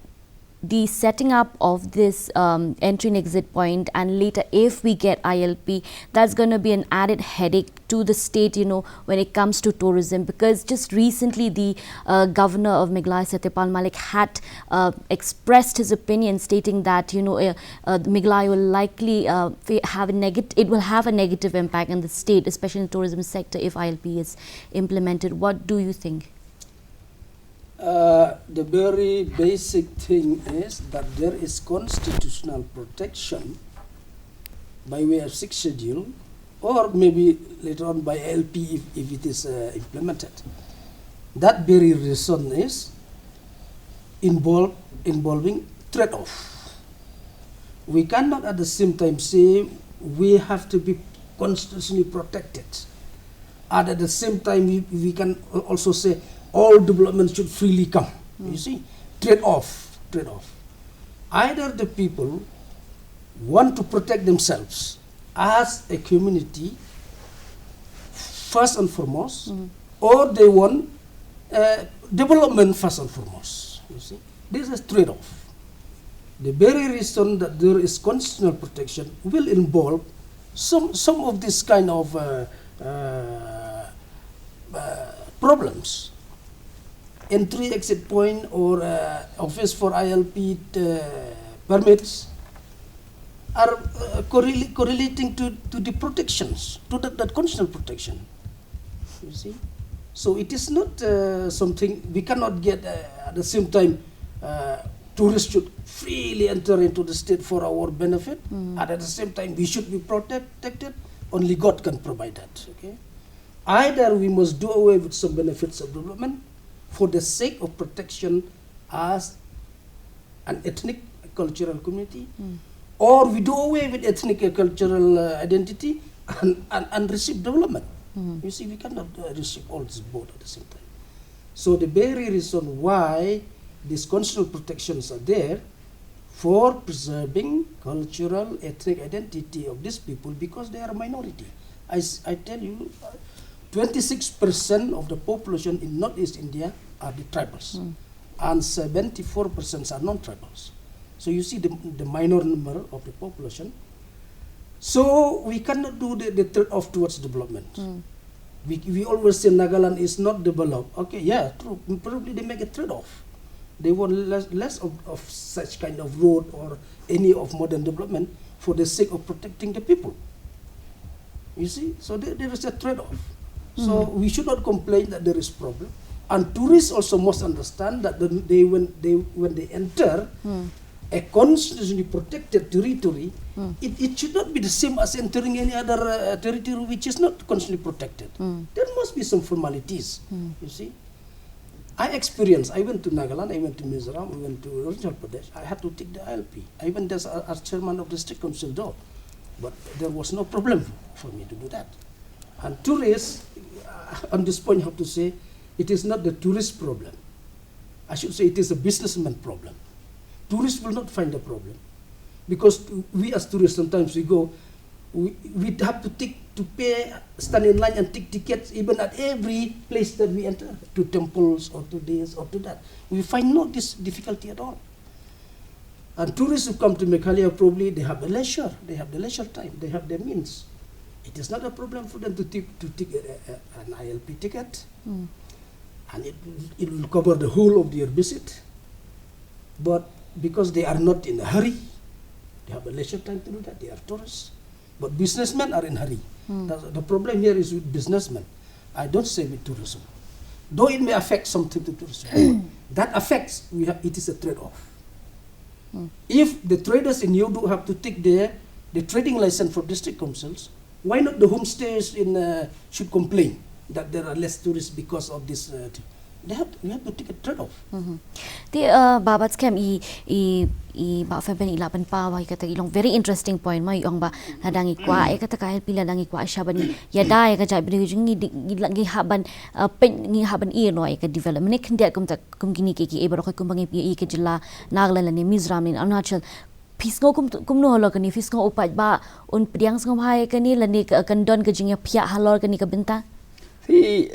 the setting up of this entry and exit point, and later if we get ILP, that's going to be an added headache to the state, when it comes to tourism? Because just recently the governor of Meghalaya, Satyapal Malik, had expressed his opinion, stating that Meghalaya will likely have a negative impact on the state, especially in the tourism sector, if ILP is implemented. What do you think? The very basic thing is that there is constitutional protection by way of 6th schedule, or maybe later on by LP if it is implemented. That very reason is involving trade-off. We cannot at the same time say we have to be constitutionally protected, and at the same time we can also say all development should freely come. You see, trade-off. Either the people want to protect themselves as a community first and foremost, or they want development first and foremost. You see, this is trade-off. The very reason that there is constitutional protection will involve some of this kind of problems. Entry exit point or office for ILP permits are correlating to the protections, to that constitutional protection. You see, so it is not something we cannot get at the same time. Tourists should freely enter into the state for our benefit, and at the same time we should be protected. Only God can provide that. Okay, either we must do away with some benefits of development for the sake of protection as an ethnic cultural community, or we do away with ethnic cultural identity and receive development. You see, we cannot receive all this both at the same time. So the very reason why these constitutional protections are there for preserving cultural ethnic identity of these people, because they are a minority. I tell you, 26% of the population in Northeast India are the tribals, and 74% are non-tribals. So you see the minor number of the population. So we cannot do the trade-off towards development. We always say Nagaland is not developed. Okay, yeah, true. Probably they make a trade-off. They want less of such kind of road or any of modern development for the sake of protecting the people. You see, so there is a trade-off. So we should not complain that there is problem. And tourists also must understand that when they enter a constitutionally protected territory, it should not be the same as entering any other territory which is not constitutionally protected. There must be some formalities. You see, I went to Nagaland, I went to Mizoram, I went to Arunachal Pradesh. I had to take the ILP. I went as chairman of the district council though, but there was no problem for me to do that. And tourists, on this point, I have to say, it is not the tourist problem. I should say it is a businessman problem. Tourists will not find a problem, because we as tourists sometimes we go, we have to pay, stand in line and take tickets even at every place that we enter, to temples or to this or to that. We find no this difficulty at all. And tourists who come to Meghalaya, probably they have the leisure time, they have the means. It is not a problem for them to take an ILP ticket, and it will cover the whole of their visit. But because they are not in a hurry, they have a leisure time to do that. They are tourists. But businessmen are in a hurry. The problem here is with businessmen. I don't say with tourism. Though it may affect something to tourism, that affects, it is a trade-off. If the traders in Yodo have to take the trading license for district councils, why not the homestays in should complain that there are less tourists because of this? We have to take a trade-off. Ti babat scam i ba fa ben ilaban pa wa kata ilong very interesting point mai ong ba ladangi kwa kata ka help ladangi kwa syaban ya dai ka jai bini jungi gi haban pen ngi haban i no ka development ken dia kum tak kum gini ki e baro kum bangi pi ke jilla nagaland ni Mizoram ni Arunachal fisgo kum no holo kani fisgo upat ba un priang sngom hai kani lani kan don ke jingya phya halor kani ka benta fi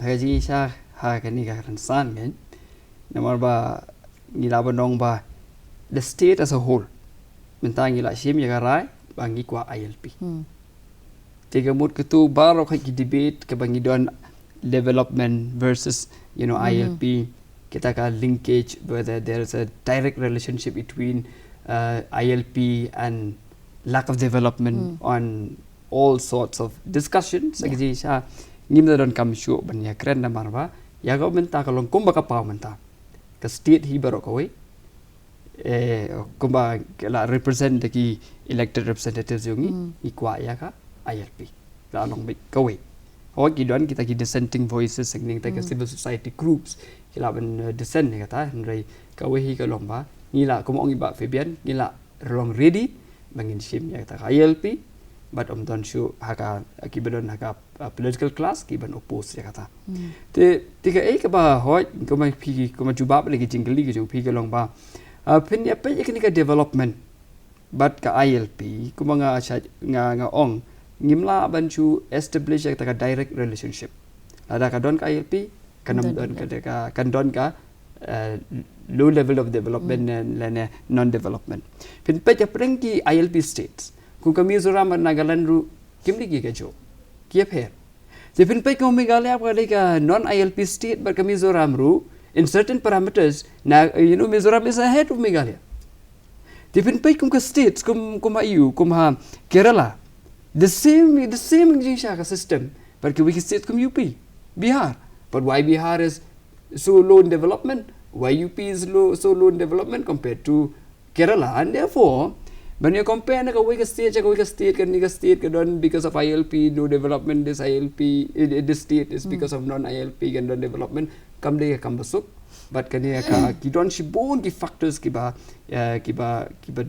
haji sha ha kani ka ransan men namar ba ngila banong ba the state as a whole benta ngila shim ya garai bangi kwa ILP tiga mut ketu baro ka debate ke bangi don development versus ILP kita ka linkage whether there is a direct relationship between ILP and lack of development on all sorts of discussions saji sha ngimda don kam shu ban ya kren na marwa ya go menta kalong kumba ka pa menta ka state hi baro ko kumba la represent ki elected representatives yungi ikwa ya ka ILP la long bit ko ho ki don kita ki dissenting voices singning ta civil society groups kila ban dissent ni kata nrai ka hi ka lomba ni la ko ong iba Fabian ni la long ready bangin shim ya ta ILP but don shu haka kibadon haka political class kiban oppose ya kata te tika ka ba hoi ko mai pi ko ma juba lagi jingli ke ju pi ka long ba pin ya pe ka development but ka ILP ko nga nga ong ngimla ban chu establish ka direct relationship ada ka don ka ILP kanam don ka kan don ka low level of development and non development pin pe ja prengki ILP states ku Mizoram and Nagaland ru kimli ki jo kiep her je pin pe ko Meghalaya ka non ILP state but Mizoram ru in certain parameters na Mizoram is ahead of Meghalaya je pin pe kum ka states kum IU kum ha Kerala the same jinsha ka system but we states kum UP Bihar but why Bihar is so low in development why UP is so low in development compared to Kerala and therefore when you compare na ka state ka don because of ILP no development this ILP this state is because of non ILP and non development kam de kam basuk but kani ka ki don shibon ki factors ki ba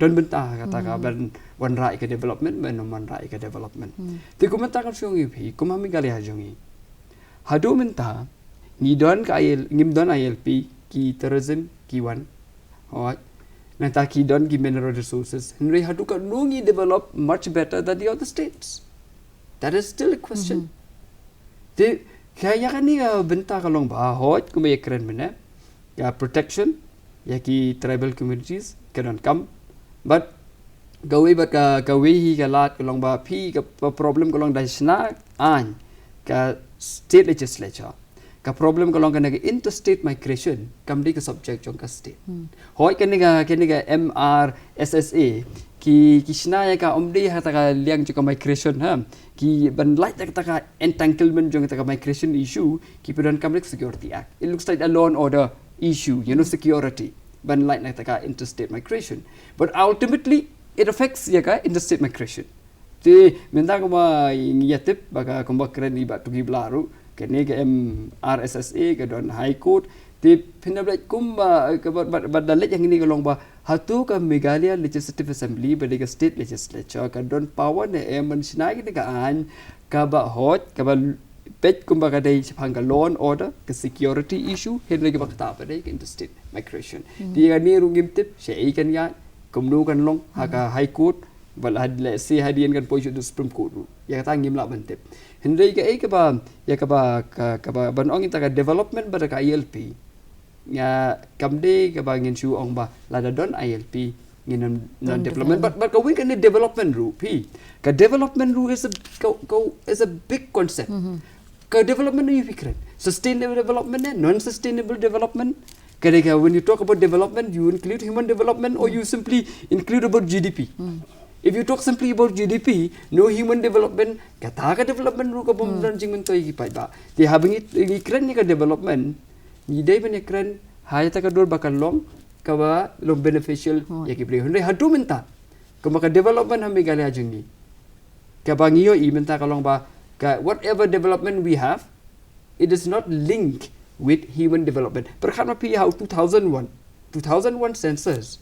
don benta kata ka ban wan rai ka development ban man rai ka development ti ko menta ka syong ip ko mami gali ha jongi hado menta ni don ka ngim don ILP ki tourism ki wan hot Nanta ki don ki mineral resources. Henry Hato ka nungi develop much better than the other states. That is still a question. Kaya ka ni benta ka long ba hot kung may kren mena ya protection ya ki tribal communities cannot come but gawi ba ka hi ka lat ka long ba pi ka problem ka long dai sna an ka state legislature ka problem ko long ka nag interstate migration kam di ka subject jong ka state hoy kaniga MRSSA ki kisnaya ka omdi hata ka liang ka migration ha ki ban light ka entanglement jong ka migration issue ki pidon kam security act it looks like a law and order issue security ban light ka interstate migration but ultimately it affects ya ka interstate migration ti menta ko ma ngiyatip baka kumba kren iba tugi blaru kene ke RSSA ke don High Court ti pinablat kumba ke badalet yang ini kalong ba Hato ka Meghalaya Legislative Assembly bagi ka state legislature ka don power ne man sinai ke an ka ba hot ka ba pet kumba ka dai hang ka law and order ka security issue hen lagi ba ta ba dai ka interstate migration ti ga ni rungim tip sei kan ya kumnu kan long ha ka High Court bal had se hadian kan position Supreme Court ya ta ngim la bantep Henry ka ba ban ong ita ka development ba ka ILP nga kamde ka ba ngin shu ong ba la don ILP ngin non development but ka we kan development ru pi ka development ru is a big concept ka development you fikran sustainable development and non sustainable development ka when you talk about development you include human development or you simply include about GDP If you talk simply about GDP, no human development, kata ka development ru ka pemberan jing mentoi ki pai ba. Ti habang ikran ni ka development, ni dai ban ikran haya ta ka dor bakal long ka ba long beneficial ya ki beli. Hundai hadu menta. Ka maka development ha Meghalaya jing ni. Kabangio even ta kalong ba whatever development we have, it is not linked with human development. Perkara pi how 2001 census,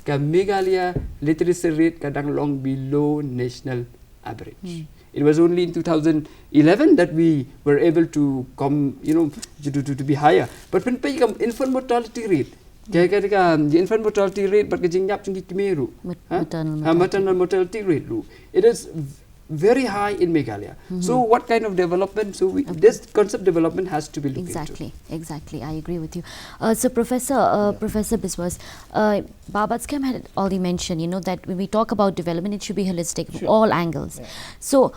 ka Meghalaya literacy rate kadang long below national average. It was only in 2011 that we were able to come, to be higher. But when pay infant mortality rate, the infant mortality rate, but maternal mortality rate, it is very high in Meghalaya. So what kind of development? So this concept development has to be looked into. Exactly. I agree with you. So Professor Biswas, Babat's Kam had already mentioned, that when we talk about development, it should be holistic from all angles. Yeah. So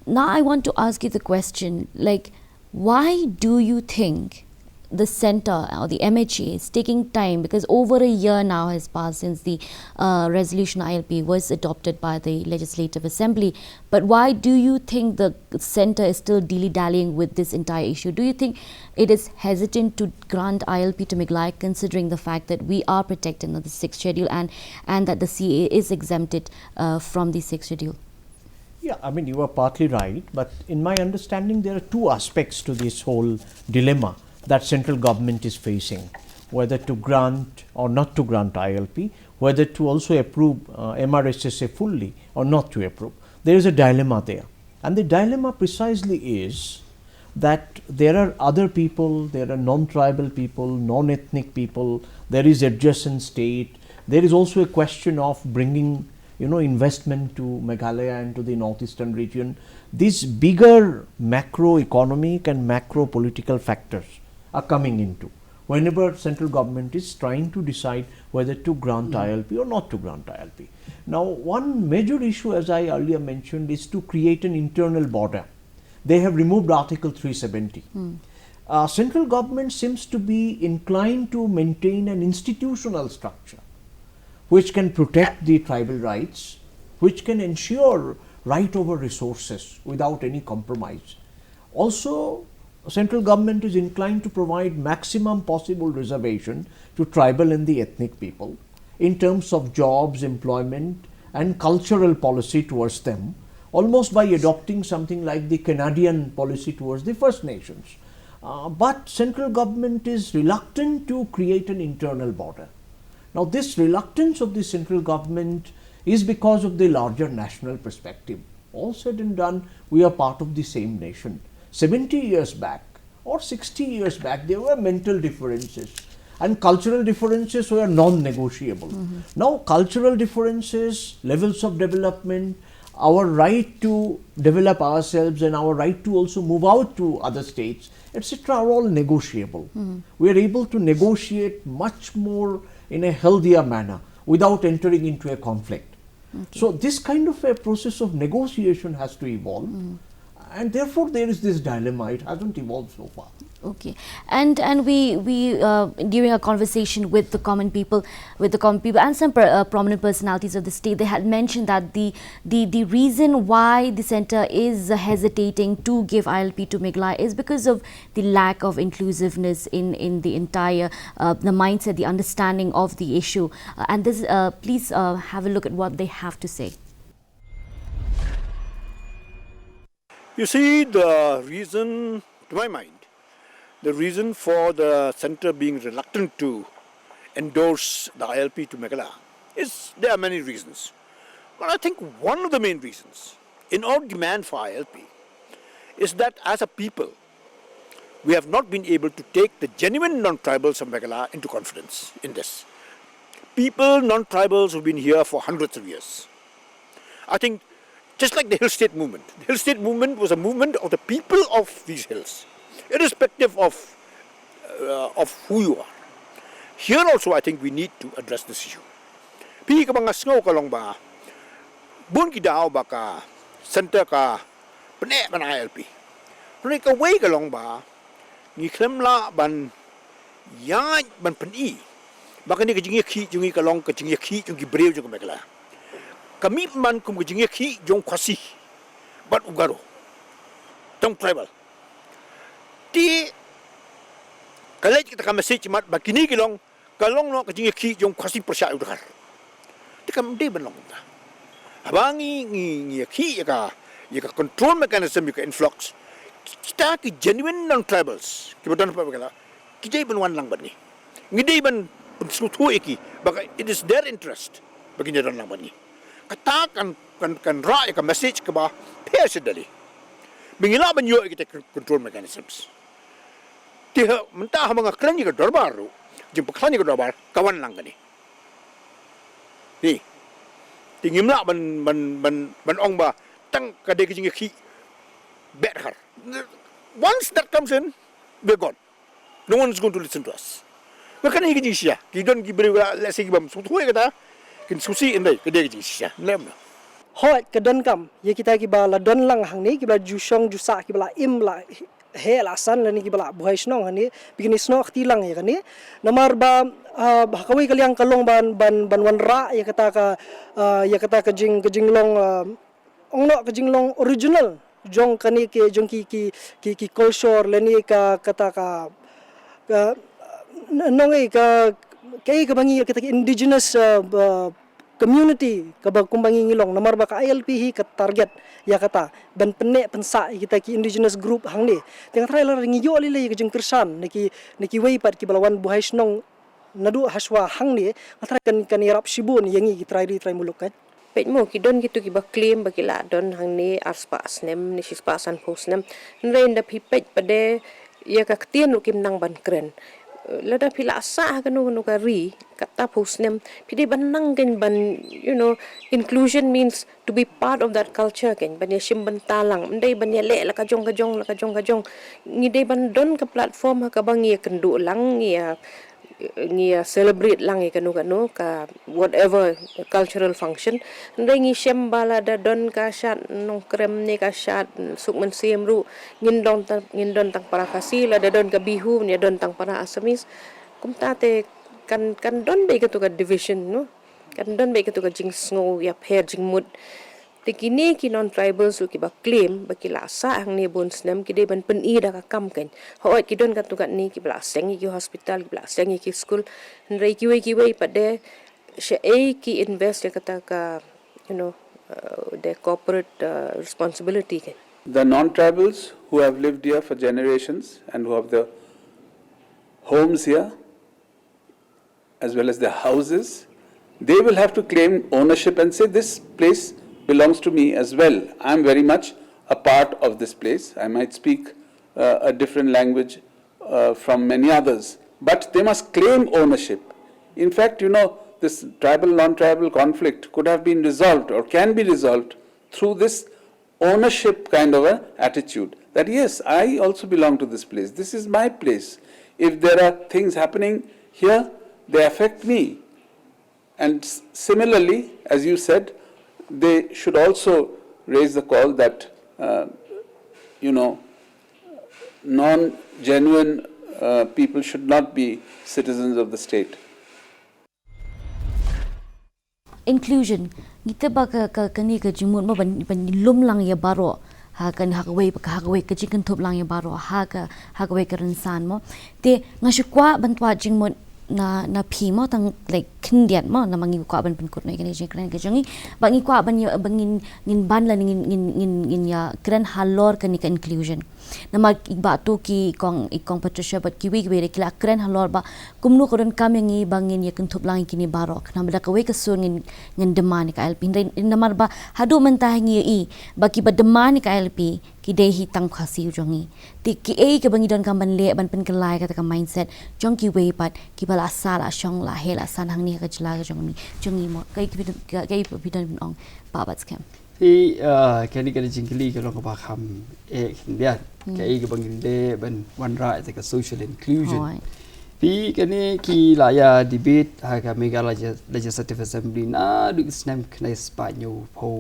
now I want to ask you the question, like, why do you think the center or the MHA is taking time, because over a year now has passed since the resolution ILP was adopted by the Legislative Assembly, but why do you think the center is still dilly-dallying with this entire issue? Do you think it is hesitant to grant ILP to Meghalaya, considering the fact that we are protected under the 6th schedule and that the CA is exempted from the 6th schedule? Yeah, I mean, you are partly right, but in my understanding there are two aspects to this whole dilemma that central government is facing, whether to grant or not to grant ILP, whether to also approve MRSSA fully or not to approve. There is a dilemma there, and the dilemma precisely is that there are other people, there are non-tribal people, non-ethnic people, there is adjacent state, there is also a question of bringing investment to Meghalaya and to the northeastern region. These bigger macroeconomic and macro political factors are coming into whenever central government is trying to decide whether to grant ILP or not to grant ILP. Now, one major issue, as I earlier mentioned, is to create an internal border. They have removed Article 370. Central government seems to be inclined to maintain an institutional structure which can protect the tribal rights, which can ensure right over resources without any compromise. Also, central government is inclined to provide maximum possible reservation to tribal and the ethnic people in terms of jobs, employment and cultural policy towards them, almost by adopting something like the Canadian policy towards the First Nations. But central government is reluctant to create an internal border. Now, this reluctance of the central government is because of the larger national perspective. All said and done, we are part of the same nation. 70 years back or 60 years back, there were mental differences and cultural differences were non-negotiable. Now, cultural differences, levels of development, our right to develop ourselves and our right to also move out to other states, etc., are all negotiable. We are able to negotiate much more in a healthier manner without entering into a conflict. So this kind of a process of negotiation has to evolve, and therefore there is this dilemma. It hasn't evolved so far. Okay, and we during a conversation with the common people, and some prominent personalities of the state, they had mentioned that the reason why the center is hesitating to give ILP to Meghalaya is because of the lack of inclusiveness in the entire the mindset, the understanding of the issue. And this, please have a look at what they have to say. You see, the reason, to my mind, the reason for the center being reluctant to endorse the ILP to Meghalaya is there are many reasons. But I think one of the main reasons in our demand for ILP is that as a people, we have not been able to take the genuine non-tribals of Meghalaya into confidence in this. People, non-tribals, who've been here for hundreds of years. I think just like the Hill State movement. The Hill State movement was a movement of the people of these hills, irrespective of who you are. Here also, I think we need to address this issue. Pi ka mga snow ka long ba, bun ki dao ba ka center ka pene ban ILP. Pune ka way ka long ba, ni klemla ban ya ban peni. Baka ni ka jingi ki jungi ka long ka jingi ki jungi breu jungi Meghalaya. Kami man kum jingi ki jong kwasi bat ugaro tong tribal ti kalai kita ka message mat bakini kilong kalong no ka jingi ki jong kwasi persya udar ti kam de ban long ta abangi ngi ki ka ya ka control mechanism ya ka influx kita ki genuine non tribals ki bodon pa kala ki jay ban wan lang ban ni ngidey ban sutu iki baka it is their interest bagi ni lang ban ni kata kan ra ya ka message ka ba pes dali bingila ban yo kita control mechanisms tiha mentah mga klan ni ka dorbar ru jim paklan ni ka dorbar kawan lang gani ni tingim la ban ong ba tang kade ki jingi ki better once that comes in we're gone no one's going to listen to us makan ni ki sia ki don ki beri let's say ki bam su thuai kata kin susi indai kade ki sia lem na hoi ke don kam ye kita ki bala don lang hang ni ki bala jusong jusa ki bala im la he la san la ni ki bala buhai snong hani bigini snok ti lang ye kani namar ba kawai kaliang kalong ban wan ra ye kata ka jing long ongno ka jing long original jong kani ke jong ki culture leni ka kata ka nongai ka kai ka bangi kata indigenous community ka ba kumbangi ngilong namar ba ka ILP hi ka target ya kata ban penne pensa kita ki indigenous group hang ni teng trailer ngiyo lile ka jeng kersan niki wei pat ki balawan buhai snong nadu haswa hang ni atra kan irap sibun yangi ki trai muluk kan pet mo ki don gitu ki ba claim ba ki la don hang ni arspa asnem ni sispa san posnem nrenda pi pet pade ya ka ktien kim nang ban kren lada pila asa ka no ka ri kata posnem pide ban nang gen ban inclusion means to be part of that culture ken ban ya sim ban talang ndai ban ya le la ka jong ni dei ban don ka platform ka bang ya kendu lang ngia celebrate lang ikanu ka whatever cultural function ndai ngi shembala da don ka shat nong krem ne ka shat sukmen sim ru ngin don tang para kasila da don ka bihu ne don tang para asamis kumtate kan don be ka division no kan don be ka jing sngo ya pher jing mud tikini ki non tribals ki ba claim ba ki la sa ang ne bon snem ki de ban pen i da ka kam ken ho ki don ka tukat ni ki bla seng ki hospital ki bla seng ki school nrei ki wei pa de she ki invest ya kata ka the corporate responsibility ken The non-tribals who have lived here for generations and who have their homes here as well as their houses, they will have to claim ownership and say this place belongs to me as well. I am very much a part of this place. I might speak a different language from many others, but they must claim ownership. In fact, this tribal-non-tribal conflict could have been resolved or can be resolved through this ownership kind of an attitude. That yes, I also belong to this place. This is my place. If there are things happening here, they affect me. And similarly, as you said, they should also raise the call that, non-genuine people should not be citizens of the state. Inclusion kita ba ka kani ka jimut ma ban lum lang ya baro ha kan hakawai ka jikan thop lang ya baro hakawai ka ransan mo te ngashukwa bantwa jingmut na phi mo tang like kindiat mo na mangi kwa ban pun kut na kani jikran ka jangi bangi kwa ban bangin ngin ban la ngin ya kran halor kani ka inclusion nama ba tu ki ikong Patricia bat ki wi re kila kran halor ba kumnu koron kam yangi bangin ya kentup lang kini barok na bada ka we ka sur ngin demand ka LP namar ba hadu mentah ngi i ba ki ba demand ka LP ki dehi tang khasi jongi ti ki ka bangi don kam ban le ban pen kelai ka ta mindset jong ki we pat ki bala sala shong la hela san hang ni ka jla ka jongi mo kai bidon ong babat scam kani jingli ka long ba kham hindia kai ka bangin de ban one right ka social inclusion pi kani ki la ya debate ha ka Meghalaya Legislative Assembly na du snam kna spanyo po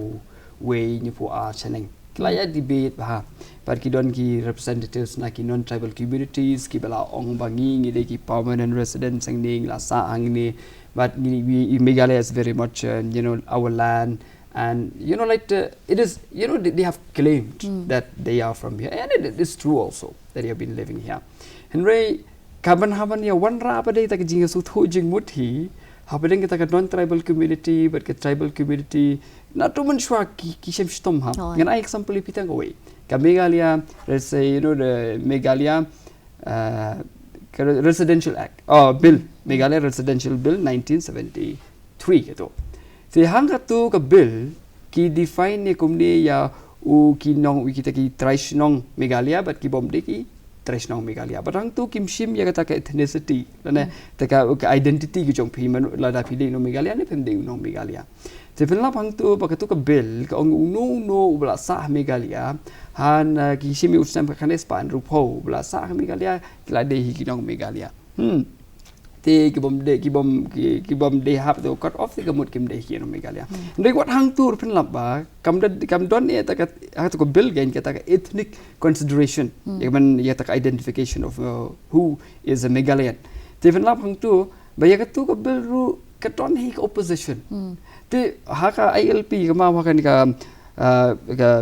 we ni po a chaneng la ya debate ba par ki don ki representatives na ki non tribal communities ki bala ong bangi ngi de ki permanent residents ang ning la sa ang ni but Meghalaya is very much our land. And it is they have claimed that they are from here, and it is true also that they have been living here. Henry kaban haban ya one ra pa day ta jing su thu jing mut hi haban kita ka non tribal community but ka tribal community na tu men shwa ki shem shtom ha Oh. ngan ai example pitang away ka Meghalaya, let's say the Meghalaya Residential Act bill Meghalaya Residential Bill 1973 gitu. Si hang tu ka bill ki define ni kumni ya u ki nong kita ki trish nong Meghalaya but ki bom de ki trish nong Meghalaya but hang tu kim shim ya kata ka ethnicity lana ta ka identity ki jong phi man la da phi de nong Meghalaya ne phem de nong Meghalaya. Si penlap hang tu ba tu ka bill ka ong no bla sa Meghalaya han ki shim u sam ka nes pan ru pho bla sa Meghalaya ki la de hi ki nong Meghalaya. Thì ki bom de hap to cut off the gamut kim de hi nong Meghalaya. Ndai wat hang tu penlap ba kam don ne ta ka ha to ko bill gain ka ta ka ethnic consideration yaman ya ta ka identification of who is a Meghalayan. Thì penlap hang tu ba ya ka tu ko bill ru ka don hi ka opposition. Thì ha ka ILP ka ma kan ka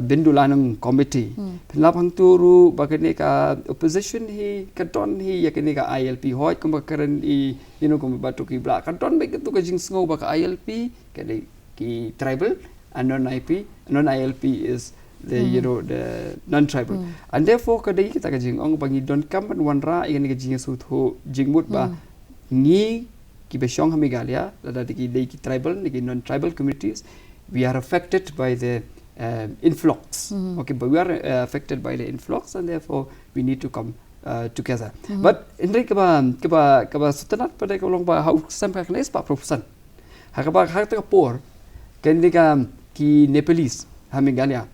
bindulanang committee penlap hang tu ru ba ka ne ka opposition hi ka don hi ya ka ne ka ILP hoi ko ba karan I ko ba tu ki bla ka don ba tu ka jing sngo ba ka ILP ka de ki tribal and non ILP is the the non tribal and therefore ka de kita ka jing ong bangi don kam ban wan ra I ka jing su tho jing mut ba ni ki be shong ha Meghalaya la da ki de ki tribal ni ki non tribal communities we are affected by the influx. Okay, but we are affected by the influx, and therefore we need to come together. But in the kaba sutanat pada kalau ba how sampai kelas pak propusan. Hakaba hak tak por. Ketika ki Nepalese, ha Meghalaya,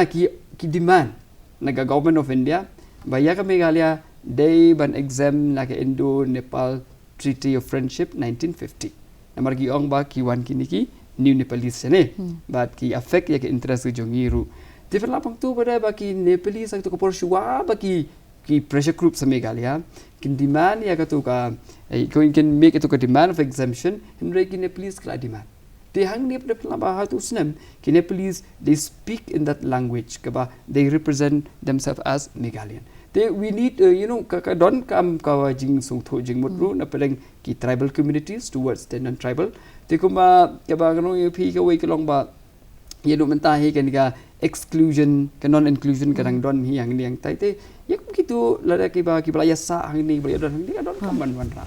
ki demand naga government of India, bayar ke Meghalaya they ban exam naga Indo-Nepal Treaty of Friendship 1950. Namar ki ong ba ki wan kini ki New Nepalese ne, but ki affect ya ke interest ke jongiru. Different lapang tu pada baki Nepalese tu ko porshua baki ki pressure group sa Meghalaya, kin demand ya ka tu ka can make it to ka demand of exemption, and ki Nepalese kala demand. They hang ne pada pelaba hatu snem ki Nepalese they speak in that language kaba they represent themselves as Meghalayan. We need ka don kam ka jing sung tho jing mutru na pedeng ki tribal communities towards the non tribal te kuma ka ba no pi ka wei ka long ba ye do menta hi kan ka exclusion ka non inclusion ka dang don hi hang niang tai te ye kum kitu la da ki ba ki bla ya sa hang ni bla don hang ni ka don kam ban wan ra.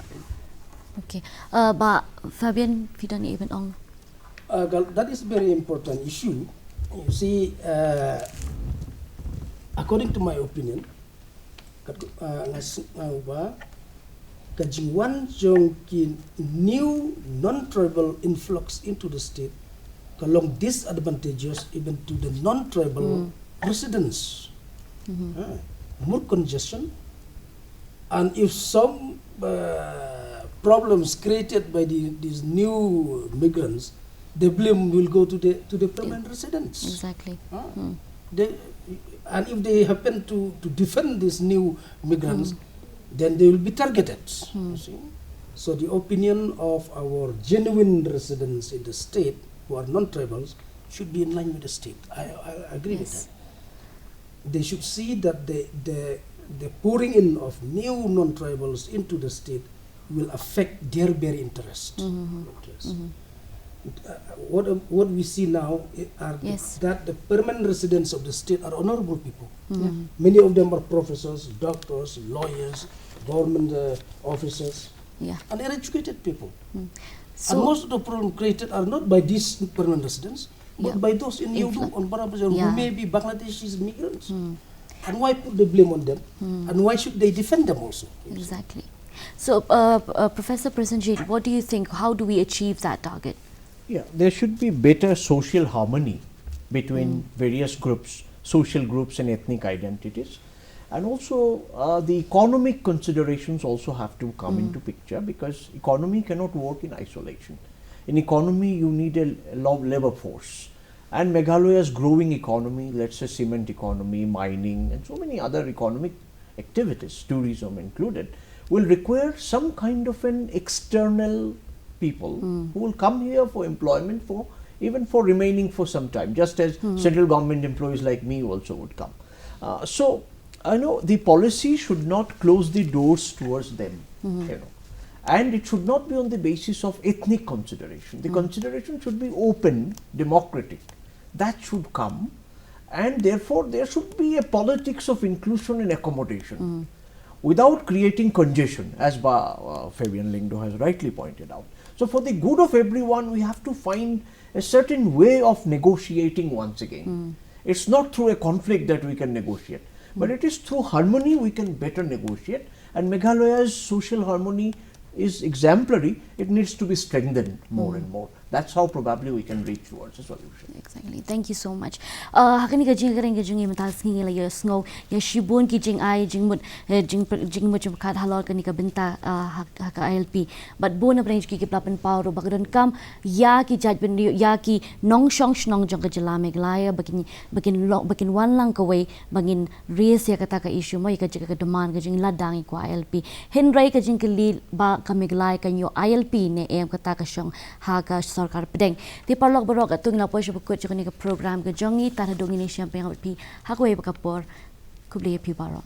Okay. Ba Fabian Fidan even on. That is very important issue. You see, according to my opinion, kajingwan jong ki new non-tribal influx into the state kalong disadvantageous even to the non-tribal residents. More congestion, and if some problems created by these new migrants, the blame will go to the permanent residents. Exactly. And if they happen to defend these new migrants, then they will be targeted. You see? So the opinion of our genuine residents in the state who are non-tribals should be in line with the state. I agree with that. They should see that the pouring in of new non-tribals into the state will affect their very interest. What we see now are that the permanent residents of the state are honorable people. Many of them are professors, doctors, lawyers, government officers, and they're educated people. So and most of the problems created are not by these permanent residents, but by those in Yudu on Barabajan who may be Bangladeshis migrants. And why put the blame on them? And why should they defend them also? Exactly. So, Professor Prasenjit, what do you think? How do we achieve that target? Yeah, there should be better social harmony between various groups, social groups and ethnic identities. And also the economic considerations also have to come into picture, because economy cannot work in isolation. In economy you need a labor force, and Meghalaya's growing economy, let's say cement economy, mining and so many other economic activities, tourism included, will require some kind of an external people who will come here for employment, for even for remaining for some time, just as central government employees like me also would come. So I know the policy should not close the doors towards them, And it should not be on the basis of ethnic consideration. The consideration should be open, democratic. That should come, and therefore there should be a politics of inclusion and accommodation without creating congestion, as Fabian Lingdo has rightly pointed out. So for the good of everyone, we have to find a certain way of negotiating once again. It's not through a conflict that we can negotiate, but it is through harmony we can better negotiate, and Meghalaya's social harmony is exemplary. It needs to be strengthened more and more. That's how probably we can reach towards a solution. Exactly. Thank you so much. Hakani ka jing kareng ka jing imatal singi la yo snow ya shibun ki jing ai jing mut jing kat halal kani ka benta haka ILP. But bona branch ki plapan power bagdon kam ya ki jaj ben ya ki nong shong shnong jong ka jala Meghalaya bakin wan lang ka way bangin race ya kata ka issue mo ka jing ka demand ka jing ladang ko ILP. Henry ka jing ka li ba ka Meghalaya kan yo ILP ne em kata ka shong haka सरकार pedeng ti parlok borok atung na po siya bukod siya program ka jongi tara dong ini siya pengawat pi hakwe bakapor kubliya pi baro